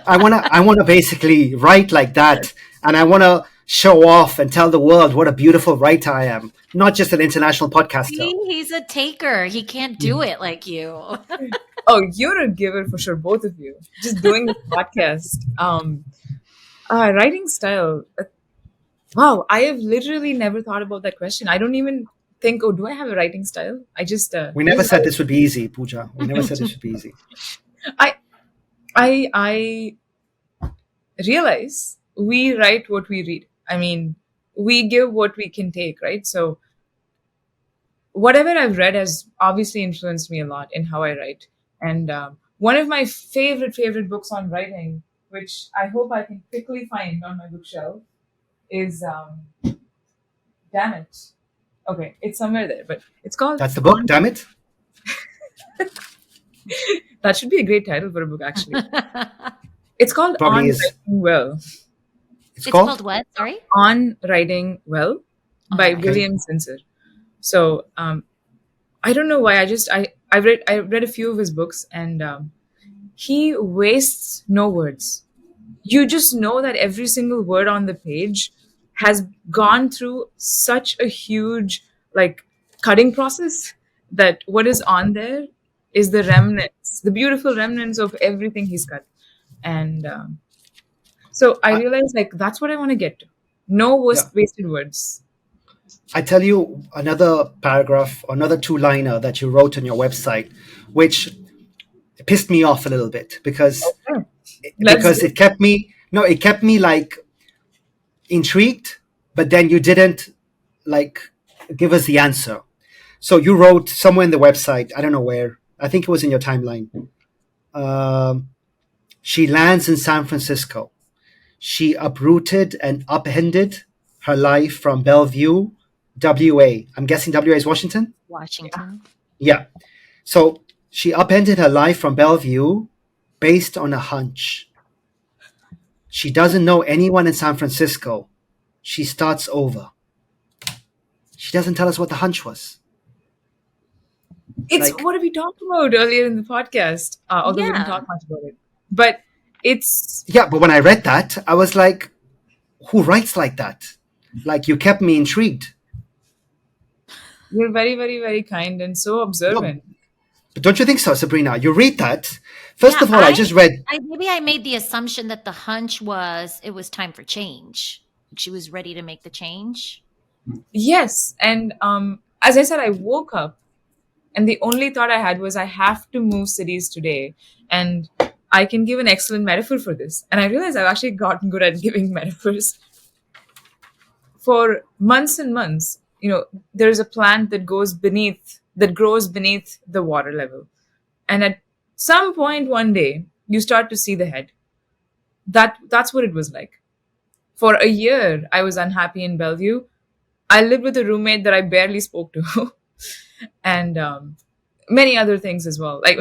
I want to basically write like that, and I want to show off and tell the world what a beautiful writer I am, not just an international podcaster. See, he's a taker. He can't do it like you. Oh, you're a giver for sure, both of you. Just doing this podcast. Writing style. Wow, I have literally never thought about that question. I don't even think, oh, do I have a writing style? I just We this never is how said this would be easy, Pooja. We never said this would be easy. I I realize we write what we read. I mean, we give what we can take, right? So whatever I've read has obviously influenced me a lot in how I write. And one of my favorite books on writing, which I hope I can quickly find on my bookshelf, is damn it. Okay, it's somewhere there, but it's called That's the book. Damn it! that should be a great title for a book actually. It's called On Probably is. Writing Well. It's It's called called. what? Sorry? On Writing Well On by Writing. Okay. William Zinsser. So I don't know why I read a few of his books, and he wastes no words. You just know that every single word on the page has gone through such a huge like cutting process that what is on there is the remnants, the beautiful remnants of everything he's cut. And so I I, realized like that's what I want to get to. No yeah. wasted words. I tell you another paragraph, another two-liner that you wrote on your website, which pissed me off a little bit because Okay. Let's it kept me no, it kept me like intrigued, but then you didn't like give us the answer. So you wrote somewhere in the website, I don't know where, I think it was in your timeline. Um, she lands in San Francisco. She uprooted and upended her life from Bellevue, WA. I'm guessing WA is Washington? Washington. Yeah. So she upended her life from Bellevue based on a hunch. She doesn't know anyone in San Francisco. She starts over. She doesn't tell us what the hunch was. It's Like, what we talked about earlier in the podcast, although we didn't Yeah. talk much about it. But it's yeah, but when I read that, I was like, who writes like that? Like, you kept me intrigued. you're very, very, very kind and so No, observant. Don't you think so, Sabrina? You read that. First Yeah, of all, I just read. maybe I made the assumption that the hunch was it was time for change. She was ready to make the change. Yes, and as I said, I woke up and the only thought I had was I have to move cities today, and I can give an excellent metaphor for this. And I realized I've actually gotten good at giving metaphors. For months and months, there's a plant that grows beneath the water level, and at some point one day you start to see the head. That's what it was like. For a year I was unhappy in Bellevue. I lived with a roommate that I barely spoke to. And many other things as well. Like,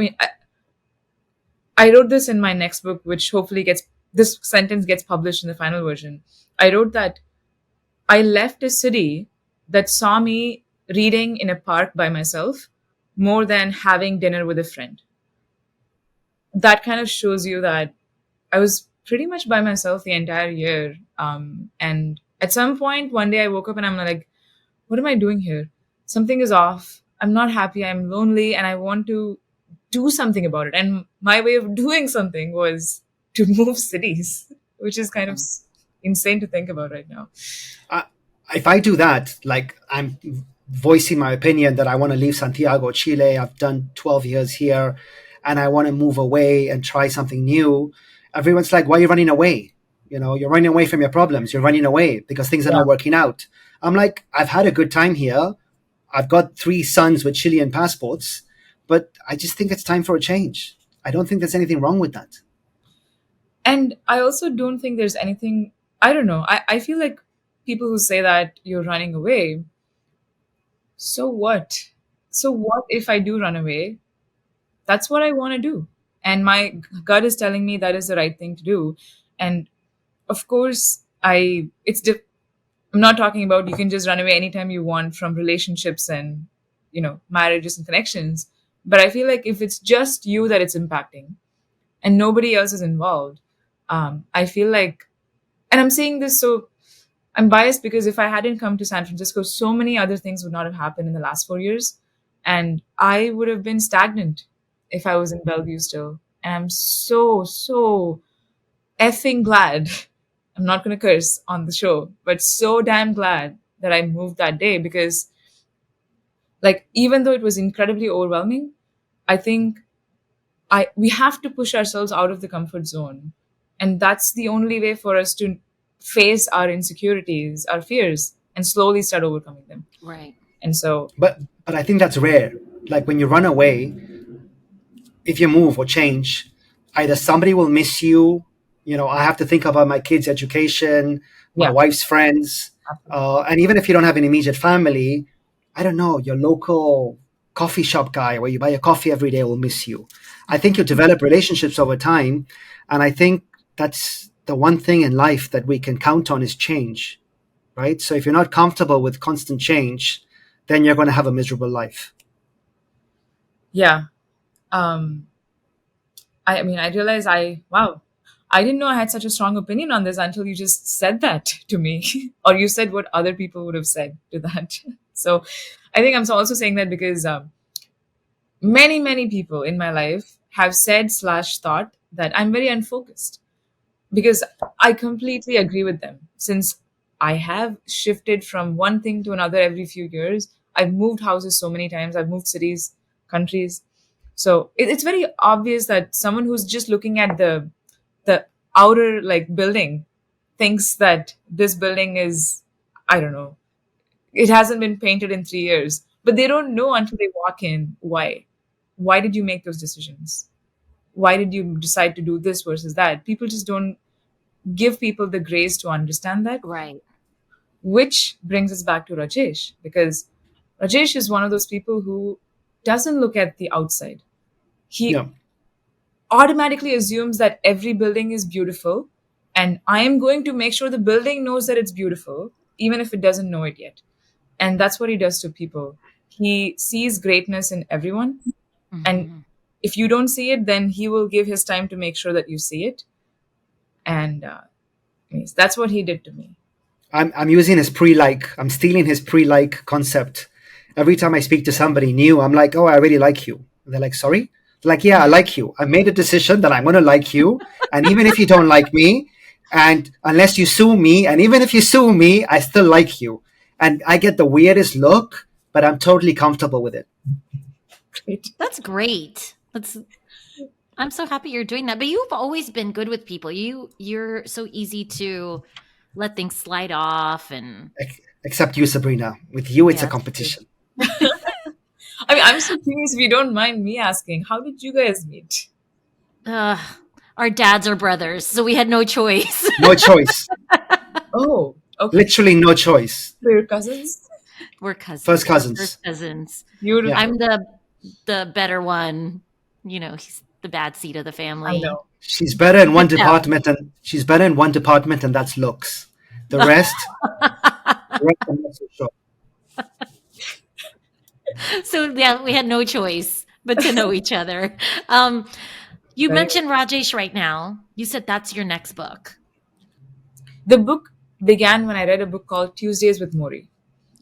I wrote this in my next book, which hopefully gets this sentence gets published in the final version. I wrote that I left a city that saw me reading in a park by myself more than having dinner with a friend. That kind of shows you that I was pretty much by myself the entire year. And at some point, one day I woke up and I'm like, what am I doing here? Something is off. I'm not happy. I'm lonely and I want to do something about it. And my way of doing something was to move cities, which is kind of insane to think about right now. Uh, if I do that, like I'm voicing my opinion that I want to leave Santiago, Chile. I've done 12 years here and I want to move away and try something new. Everyone's like, why are you running away? You're running away from your problems. You're running away because things are Yeah. not working out. I'm like, I've had a good time here. I've got 3 sons with Chilean passports, but I just think it's time for a change. I don't think there's anything wrong with that. And I also don't think there's anything, I don't know. I feel like people who say that you're running away, so what? So what if I do run away? That's what I want to do. And my gut is telling me that is the right thing to do. And of course, I'm not talking about you can just run away anytime you want from relationships and, marriages and connections. But I feel like if it's just you that it's impacting and nobody else is involved, I feel like, and I'm saying this so I'm biased because if I hadn't come to San Francisco, so many other things would not have happened in the last 4 years. And I would have been stagnant if I was in Bellevue still. And I'm so, so effing glad. I'm not going to curse on the show, but so damn glad that I moved that day because, like, even though it was incredibly overwhelming, I think we have to push ourselves out of the comfort zone. And that's the only way for us to face our insecurities, our fears, and slowly start overcoming them. Right. And so, But I think that's rare. Like when you run away, if you move or change, either somebody will miss you. I have to think about my kids' education, my yeah, wife's friends, and even if you don't have an immediate family, I don't know, your local coffee shop guy where you buy a coffee every day will miss you. I think you develop relationships over time, and I think that's the one thing in life that we can count on is change, right? So if you're not comfortable with constant change, then you're going to have a miserable life. yeah. Um, I mean, I realized wow, I didn't know I had such a strong opinion on this until you just said that to me, or you said what other people would have said to that. So I think I'm also saying that because many, many people in my life have said slash thought that I'm very unfocused because I completely agree with them. Since I have shifted from one thing to another every few years, I've moved houses so many times, I've moved cities, countries. So it's very obvious that someone who's just looking at the outer like building thinks that this building is, I don't know, it hasn't been painted in 3 years, but they don't know until they walk in why did you make those decisions, why did you decide to do this versus that. People just don't give people the grace to understand that, Right. which brings us back to Rajesh, because Rajesh is one of those people who doesn't look at the outside. He Yeah. automatically assumes that every building is beautiful, and I am going to make sure the building knows that it's beautiful, even if it doesn't know it yet. And that's what he does to people. He sees greatness in everyone, and Mhm. if you don't see it, then he will give his time to make sure that you see it. And yes, that's what he did to me. I'm using his pre-like. I'm stealing his pre-like concept. Every time I speak to somebody new, I'm like, "Oh, I really like you," And they're like, sorry? Like, yeah, I like you. I made a decision that I'm going to like you. And even if you don't like me, and unless you sue me, and even if you sue me, I still like you. And I get the weirdest look, but I'm totally comfortable with it. Great. That's great. I'm so happy you're doing that. But you've always been good with people. You're so easy to let things slide off and Except you, Sabrina. With you, it's a yeah. competition. I mean, I'm so curious if you don't mind me asking, how did you guys meet? Uh, our dads are brothers, so we had no choice. No choice. Oh, okay. Literally no choice. So your cousins? We're cousins. First We're cousins. first cousins. Yeah. I'm the better one. He's the bad seed of the I family. know. She's better in one Yeah. department, and that's looks. The rest, I'm not so sure. So yeah, we had no choice but to know each other. You Right. mentioned Rajesh right now. You said that's your next book. The book began when I read a book called Tuesdays with Mori.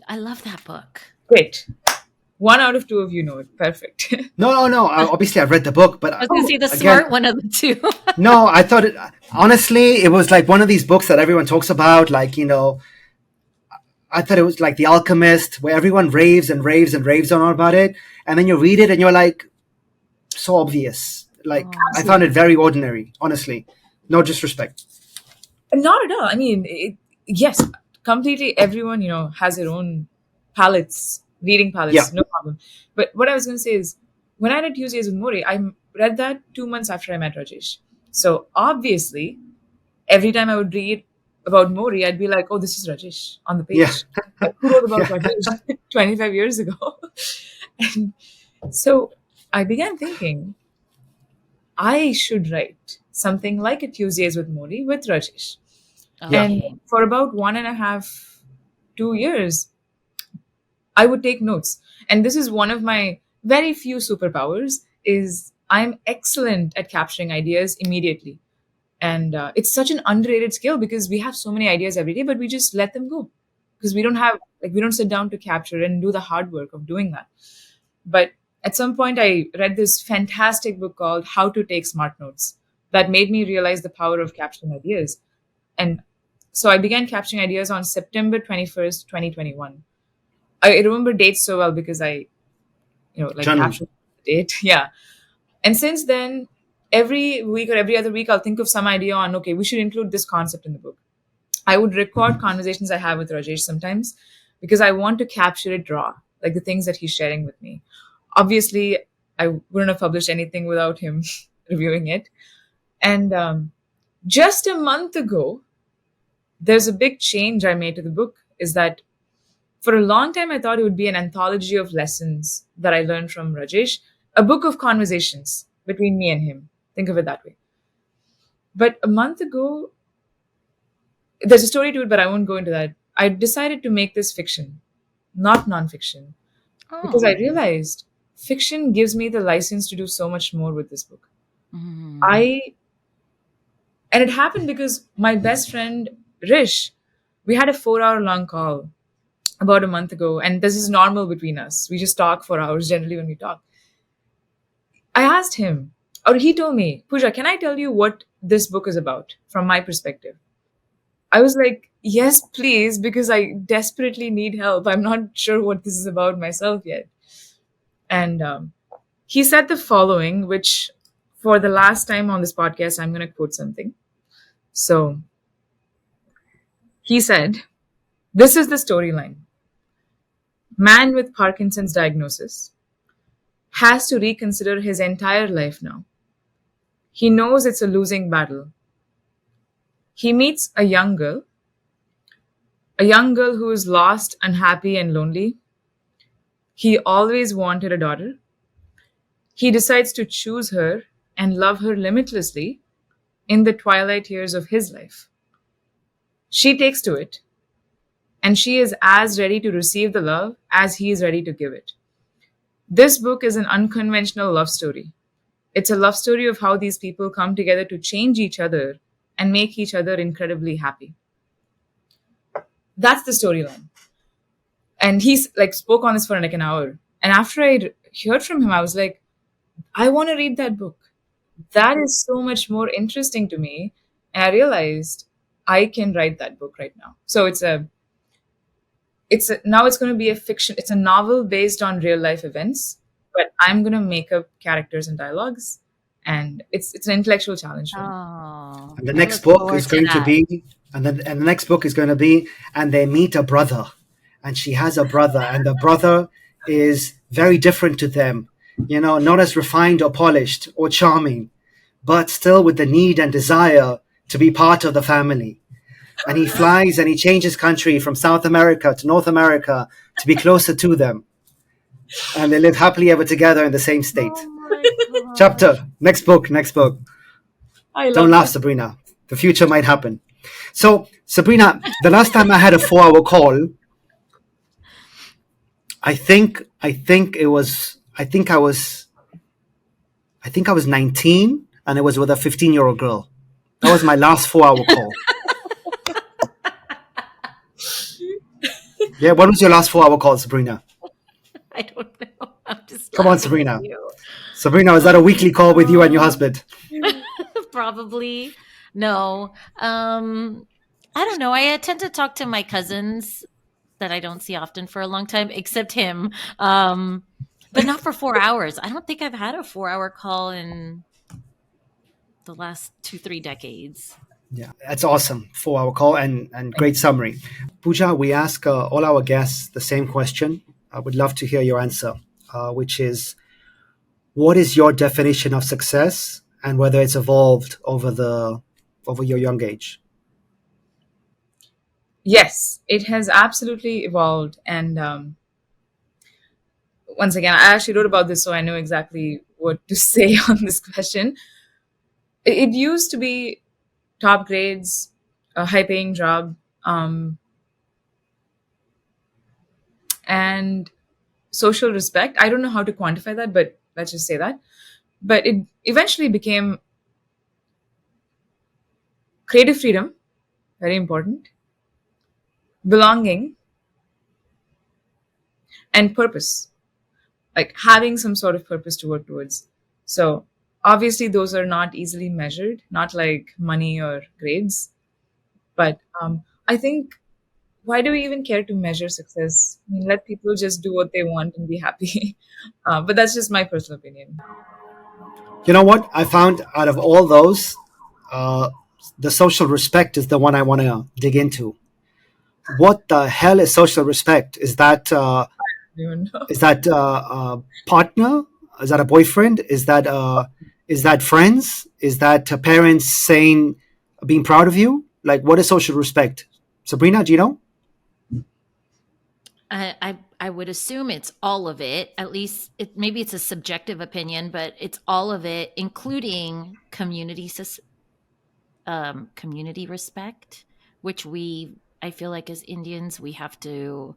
I love that book. Great. 1 out of 2 of you know it. Perfect. No. Obviously, I've read the book, but I was going to say the again, smart one of the two. no, I thought it. Honestly, it was like one of these books that everyone talks about. Like, I thought it was like The Alchemist, where everyone raves and raves and raves on about it, and then you read it and you're like, so obvious. Like, I found it very ordinary. Honestly, no disrespect. Not at all. I mean, yes, completely everyone, has their own palettes, reading palettes, Yeah. no problem. But what I was going to say is, when I read Tuesdays with Mori, I read that 2 months after I met Rajesh. So obviously, every time I would read about Mori, I'd be like, oh, this is Rajesh on the page. Yeah. Like, who wrote about Rajesh 25 years ago? And so I began thinking, I should write something like a Tuesdays with Mori with Rajesh. Yeah. And for about 1.5, 2 years, I would take notes. And this is one of my very few superpowers is I'm excellent at capturing ideas immediately. And it's such an underrated skill because we have so many ideas every day, but we just let them go because we don't sit down to capture and do the hard work of doing that. But at some point, I read this fantastic book called How to Take Smart Notes that made me realize the power of capturing ideas. And so I began capturing ideas on September 21st, 2021. I remember dates so well because I, like Journal. captured the date. Yeah. And since then, every week or every other week, I'll think of some idea on, okay, we should include this concept in the book. I would record conversations I have with Rajesh sometimes because I want to capture it raw, like the things that he's sharing with me. Obviously, I wouldn't have published anything without him reviewing it. And just a month ago, there's a big change I made to the book is that for a long time, I thought it would be an anthology of lessons that I learned from Rajesh, a book of conversations between me and him. Think of it that way. But a month ago, there's a story to it, but I won't go into that. I decided to make this fiction, not nonfiction, because I realized fiction gives me the license to do so much more with this book. And it happened because my best friend, Rish, we had a 4 hour long call about a month ago, and this is normal between us. We just talk for hours generally when we talk. I asked him, or he told me, Pooja, can I tell you what this book is about from my perspective? I was like, yes, please, because I desperately need help. I'm not sure what this is about myself yet. And he said the following, which for the last time on this podcast, I'm going to quote something. So he said, this is the storyline. Man with Parkinson's diagnosis has to reconsider his entire life now. He knows it's a losing battle. He meets a young girl who is lost, unhappy, and lonely. He always wanted a daughter. He decides to choose her and love her limitlessly in the twilight years of his life. She takes to it, and she is as ready to receive the love as he is ready to give it. This book is an unconventional love story. It's a love story of how these people come together to change each other and make each other incredibly happy. That's the storyline. And he's like spoke on this for like an hour. And after I heard from him, I was like, I want to read that book. That is so much more interesting to me. And I realized I can write that book right now. So now it's going to be a fiction. It's a novel based on real life events, but I'm going to make up characters and dialogues, and it's an intellectual challenge for me. Oh, And the I next look book forward is to going to that. be, and the next book is going to be, and they meet a brother, and she has a brother, and the brother is very different to them, not as refined or polished or charming, but still with the need and desire to be part of the family. And he flies and he changes country from South America to North America to be closer to them. And they live happily ever together in the same state. Oh my gosh. Chapter, next book, next book. I Don't love laugh, that. Sabrina. The future might happen. So, Sabrina, the last time I had a 4 hour call, I think I was 19 and it was with a 15-year-old girl. That was my last 4 hour call. Yeah, what was your last 4 hour call, Sabrina? I don't know. I'm just Come on, laughing at Sabrina. you. Sabrina, was that a weekly call with you and your husband? Probably. No. I don't know. I tend to talk to my cousins that I don't see often for a long time, except him. But not for 4 hours. I don't think I've had a 4 hour call in the last 2, 3 decades. Yeah, that's awesome. 4 hour call and great summary. Pooja, we ask all our guests the same question. I would love to hear your answer, which is what is your definition of success and whether it's evolved over your young age? Yes, it has absolutely evolved. And once again, I actually wrote about this, so I know exactly what to say on this question. It used to be top grades, a high paying job, and social respect. I don't know how to quantify that, but let's just say that. But it eventually became creative freedom, very important, belonging, and purpose, like having some sort of purpose to work towards. So obviously, those are not easily measured, not like money or grades. But I think, why do we even care to measure success? I mean, let people just do what they want and be happy. But that's just my personal opinion. You know what? I found out of all those, uh, the social respect is the one I want to dig into. What the hell is social respect? Even know. Is that a partner? Is that a boyfriend? Is that friends? Is that parents saying being proud of you? Like, what is social respect? Sabrina, do you know? I would assume it's all of it. At least maybe it's a subjective opinion, but it's all of it, including community respect, which I feel like as Indians we have to.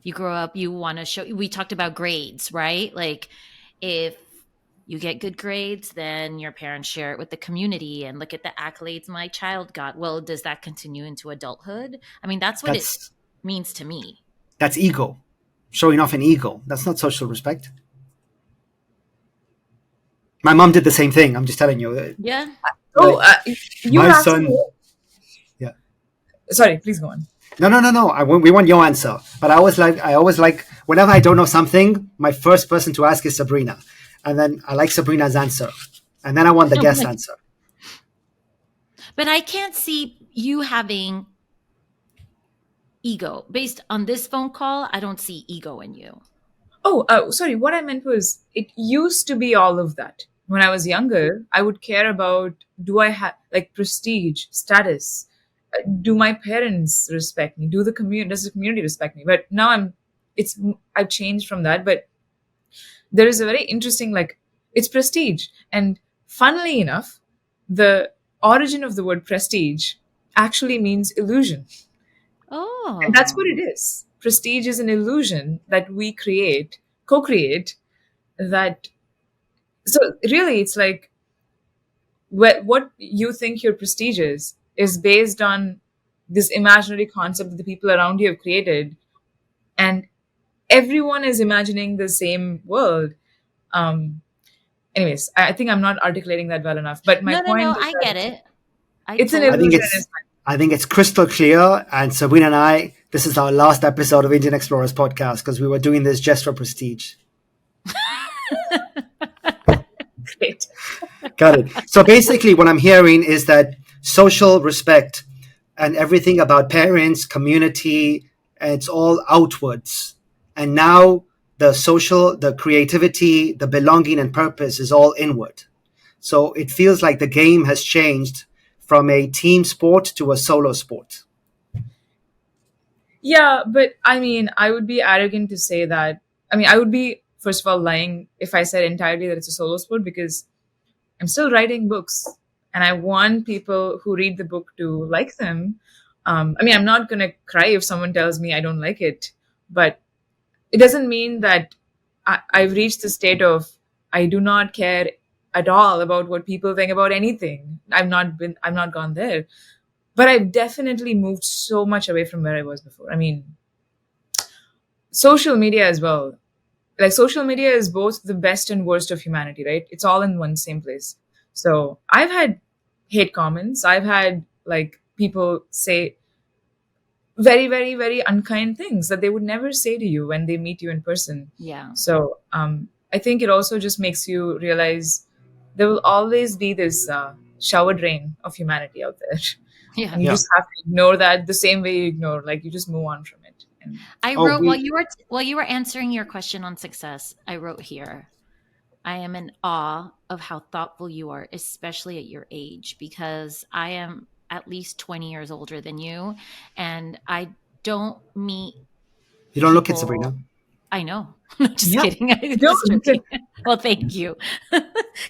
You grow up, you want to show. We talked about grades, right? Like if you get good grades, then your parents share it with the community and look at the accolades my child got. Well, does that continue into adulthood? I mean, that's what it That's means to me. that's ego, showing off an ego. That's not social respect. My mom did the same thing. I'm just telling you. Yeah. Oh, Like you were my asking me. son. Yeah. Sorry, please go on. No, no, no, no. We want your answer. But I always like, whenever I don't know something, my first person to ask is Sabrina. And then I like Sabrina's answer. And then I want the guest answer. But I can't see you having ego. Based on this phone call, I don't see ego in you. Oh, sorry. What I meant was, it used to be all of that. When I was younger, I would care about, do I have like prestige, status? Do my parents respect me? Does the community respect me? But now I've changed from that. But there is a very interesting, like, it's prestige. And funnily enough, the origin of the word prestige actually means illusion. And that's what Oh. it is. Prestige is an illusion that we co-create, that, so really it's like, what you think your prestige is based on this imaginary concept that the people around you have created, and everyone is imagining the same world. Um, Anyways, I think I'm not articulating that well enough. But my No, no, point no. is I that get it. I it's an I totally think illusion. get it's it. It's fine. I think it's crystal clear. And Sabrina and I, this is our last episode of Indian Explorers podcast because we were doing this just for prestige. Great. Got it. So basically, what I'm hearing is that social respect and everything about parents, community, it's all outwards. And now the social, the creativity, the belonging and purpose is all inward. So it feels like the game has changed from a team sport to a solo sport. Yeah, but I mean, I would be arrogant to say that. I mean, I would be, first of all, lying if I said entirely that it's a solo sport because I'm still writing books and I want people who read the book to like them. I mean, I'm not going to cry if someone tells me I don't like it, but it doesn't mean that I've reached the state of I do not care at all about what people think about anything. I've not gone there, but I've definitely moved so much away from where I was before. I mean, social media as well. Like social media is both the best and worst of humanity, right? It's all in one same place. So I've had hate comments. I've had like people say very, very, very unkind things that they would never say to you when they meet you in person. Yeah. So I think it also just makes you realize there will always be this shower drain of humanity out there. Yeah. And you Yeah. just have to ignore that the same way you ignore, like you just move on from it. And I Oh, wrote we while you were answering your question on success, I wrote here, I am in awe of how thoughtful you are, especially at your age, because I am at least 20 years older than you. And I don't meet you don't look it, people. Sabrina. I know. Just yeah, kidding. I'm no, just joking. Well, thank you.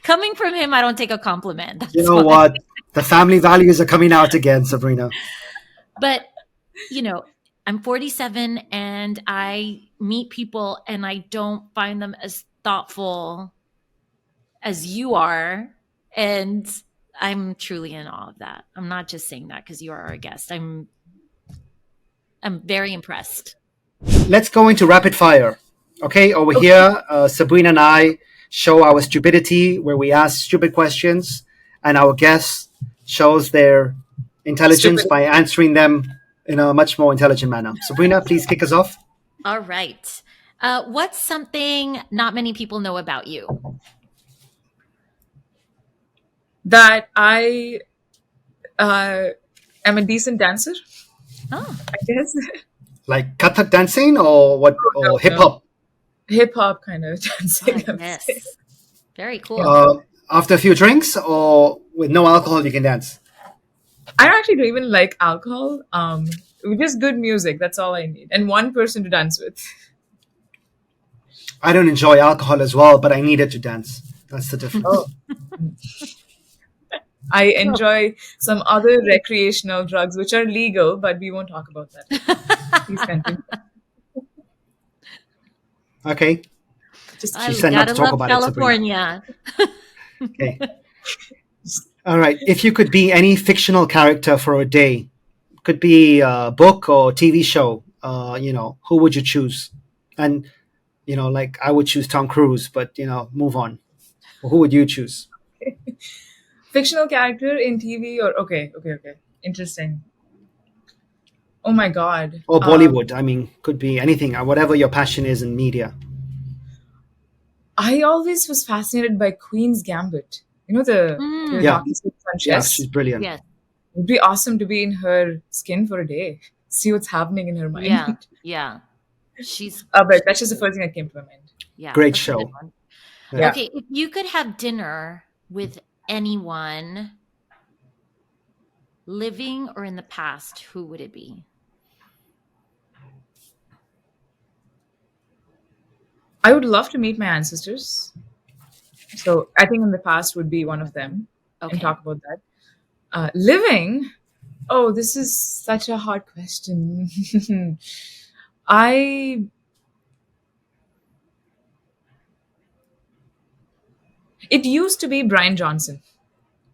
Coming from him, I don't take a compliment. You That's know why. what? The family values are coming out again, Sabrina. But, I'm 47 and I meet people and I don't find them as thoughtful as you are. And I'm truly in awe of that. I'm not just saying that because you are our guest. I'm very impressed. Let's go into rapid fire. Okay, over here, Sabrina and I show our stupidity where we ask stupid questions, and our guest shows their intelligence stupid. by answering them in a much more intelligent manner. Sabrina, please kick us off. All right. What's something not many people know about you? That I am a decent dancer, Oh, I guess. Like Kathak dancing or what? No, Or hip no. hop? Hip hop kind of dancing. I would say. yes. Very cool. Yeah. After a few drinks or with no alcohol, you can dance. I actually don't even like alcohol. Just good music. That's all I need, and one person to dance with. I don't enjoy alcohol as well, but I needed to dance. That's the difference. Oh, I enjoy some other recreational drugs which are legal, but we won't talk about that. Please continue. Okay. Just I She said not gotta to talk love about it, Sabrina. California. Okay. All right. If you could be any fictional character for a day, could be a book or TV show, who would you choose? And, like I would choose Tom Cruise, but, move on. Who would you choose? fictional character in TV or okay. Interesting. Oh my god. Or Bollywood. I mean, could be anything, whatever your passion is in media. I always was fascinated by Queen's Gambit. You know the Mm, Yeah. hockey sticks on Yeah, chess. she's brilliant. yes. It'd be awesome to be in her skin for a day. See what's happening in her mind. Yeah. Yeah. She's But that's just the first thing that came to my mind. yeah. Great That's a good show. one. Yeah. Okay, if you could have dinner with anyone, living or in the past, who would it be? I would love to meet my ancestors. So I think in the past would be one of them and Okay. talk about that. Living, oh, this is such a hard question. I It used to be Brian Johnson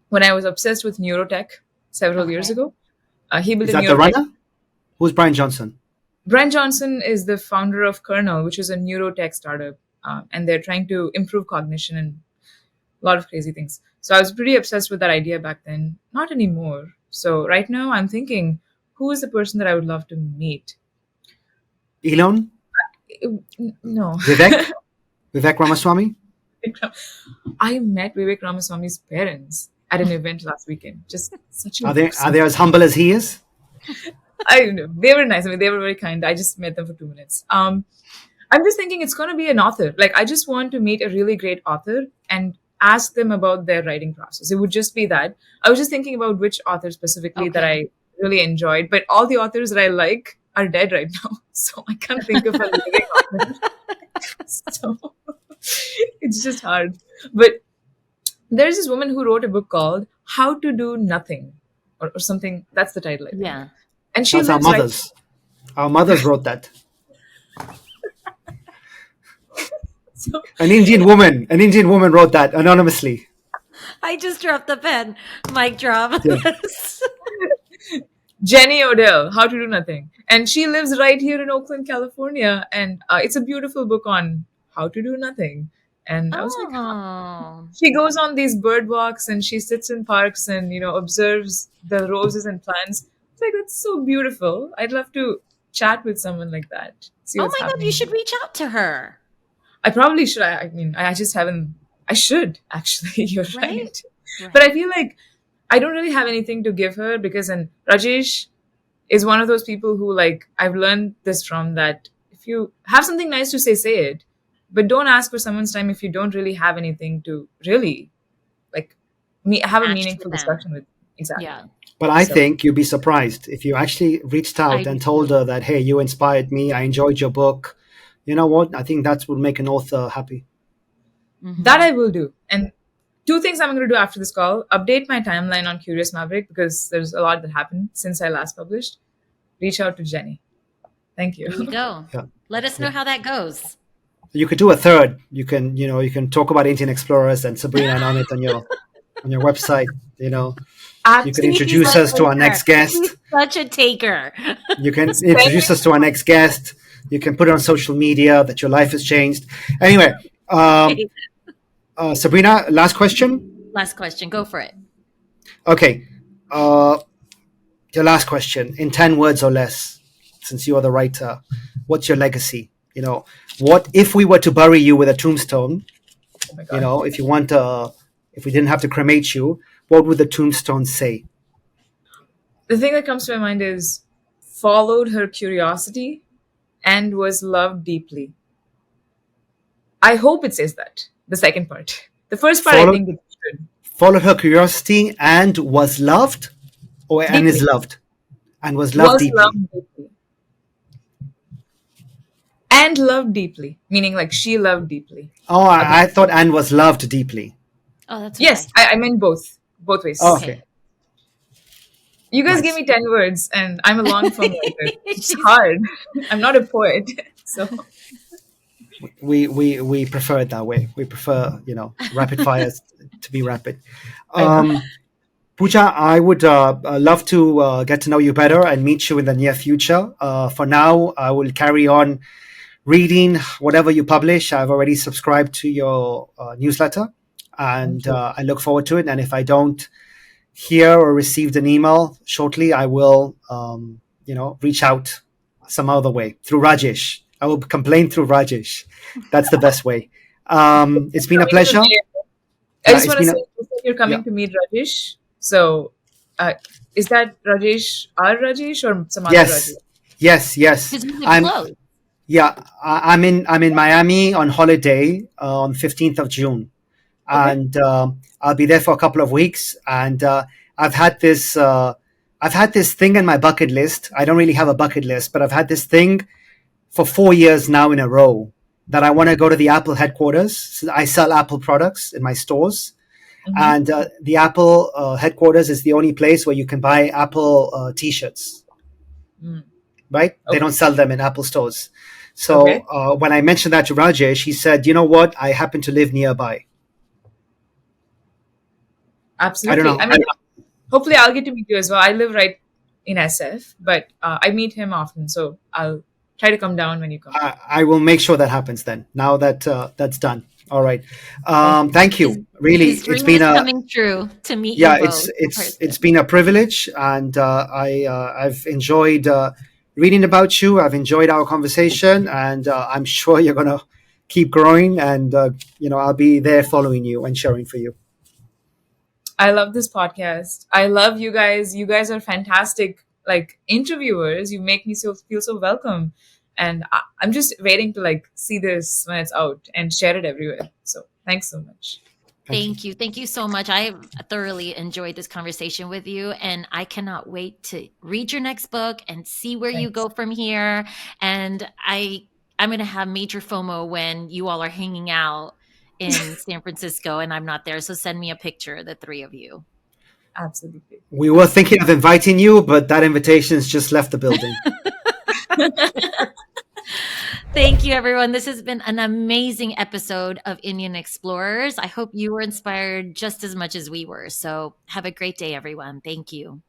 when I was obsessed with neurotech several years Okay. ago. He built Is a that the neurotech. runner? Who's Brian Johnson? Brian Johnson is the founder of Kernel, which is a neurotech startup, and they're trying to improve cognition and a lot of crazy things. So I was pretty obsessed with that idea back then. Not anymore. So right now I'm thinking, who is the person that I would love to meet? Elon? No. Vivek? Vivek Ramaswamy? I met Vivek Ramaswamy's parents at an event last weekend. Just such Are a they as humble as he is? I don't know. They were nice. I mean, they were very kind. I just met them for 2 minutes. I'm just thinking it's going to be an author. Like, I just want to meet a really great author and ask them about their writing process. It would just be that. I was just thinking about which author specifically that Okay. I really enjoyed, but all the authors that I like are dead right now. So I can't think of a living author. So it's just hard. But there's this woman who wrote a book called How to Do Nothing or something. That's the title, I think. Yeah. And she That's our lives right. mothers. Our mothers wrote that. So, An Indian woman wrote that anonymously. I just dropped the pen. Mic drop. Yeah. Jenny Odell, How to Do Nothing. And she lives right here in Oakland, California. And it's a beautiful book on how to do nothing. And I was like, Oh. she goes on these bird walks and she sits in parks and, observes the roses and plants. It's like, that's so beautiful. I'd love to chat with someone like that. See Oh what's my God, happening. you should reach out to her. I probably should. I mean, I just haven't. I should, actually. You're Right? right. Right. But I feel like I don't really have anything to give her because, and Rajesh is one of those people who, like, I've learned this from, that if you have something nice to say it. But don't ask for someone's time if you don't really have anything to really, like, have a Match meaningful with them. discussion with. Exactly. Yeah. But I So- think you'd be surprised if you actually reached out I and do told her that, hey, you inspired me. I enjoyed your book. You know what? I think that would make an author happy. Mhm. That I will do. And two things I'm going to do after this call: update my timeline on Curious Maverick because there's a lot that happened since I last published. Reach out to Jenny. Thank you. There you go. Yeah. Let us know how that goes. You could do a third. You can talk about Indian explorers and Sabrina and Amit on your website. You can introduce us to our next guest. He's such a taker. You can introduce us to our next guest. You can put it on social media that your life has changed. Anyway, Sabrina, last question. Last question. Go for it. Okay. Your last question in 10 words or less, since you are the writer. What's your legacy? What if we were to bury you with a tombstone? Oh my God. If we didn't have to cremate you, what would the tombstone say? The thing that comes to my mind is followed her curiosity and was loved deeply. I hope it says that. The second part. The first part, I Followed- think it should. Followed her curiosity and was loved, and is Deeply. loved, and was loved Was deeply. loved deeply. And loved deeply, meaning like she loved deeply. Oh, I thought and was loved deeply. Oh, that's Yes, okay. I meant both ways. Oh, okay. You guys Nice. give me 10 words and I'm a long form writer. It's She's- hard. I'm not a poet. So We prefer it that way. We prefer rapid fires to be rapid. I know. Pooja, I would love to get to know you better and meet you in the near future. For now, I will carry on reading whatever you publish. I've already subscribed to your newsletter, and I look forward to it. And if I don't hear or received an email shortly, I will, reach out some other way through Rajesh. I will complain through Rajesh. That's the best way. It's been a pleasure. I just it's want to been say that you're coming to meet Rajesh. So is that Rajesh, our Rajesh, or some other Yes, Rajesh? yes. Because we live I'm close. I'm in Miami on holiday on 15th of June, and I'll be there for a couple of weeks. And I've had this thing in my bucket list. I don't really have a bucket list, but I've had this thing for 4 years now in a row that I want to go to the Apple headquarters. So I sell Apple products in my stores. And the Apple headquarters is the only place where you can buy Apple T-shirts, right? They Okay. don't sell them in Apple stores. So Okay. when I mentioned that to Rajesh, he said, "You know what? I happen to live nearby." Absolutely. I don't know. I mean, hopefully I'll get to meet you as well. I live right in SF, but I meet him often. So I'll try to come down when you come. I will make sure that happens then. Now that that's done. All right. Thank you. Thank His you. Really, his dream is coming true to meet you yeah, both in it's person. been a privilege, and I've enjoyed reading about you. I've enjoyed our conversation, and I'm sure you're gonna keep growing, and I'll be there following you and cheering for you. I love this podcast. I love you guys. You guys are fantastic, like interviewers. You make me feel so welcome, and I'm just waiting to like see this when it's out and share it everywhere. So thanks so much. Thank you. Thank you. Thank you so much. I thoroughly enjoyed this conversation with you, and I cannot wait to read your next book and see where you Thanks. go from here. And I'm going to have major FOMO when you all are hanging out in San Francisco and I'm not there. So send me a picture, the three of you. Absolutely. We were thinking of inviting you, but that invitation's just left the building. Thank you, everyone. This has been an amazing episode of Indian Explorers. I hope you were inspired just as much as we were. So have a great day, everyone. Thank you.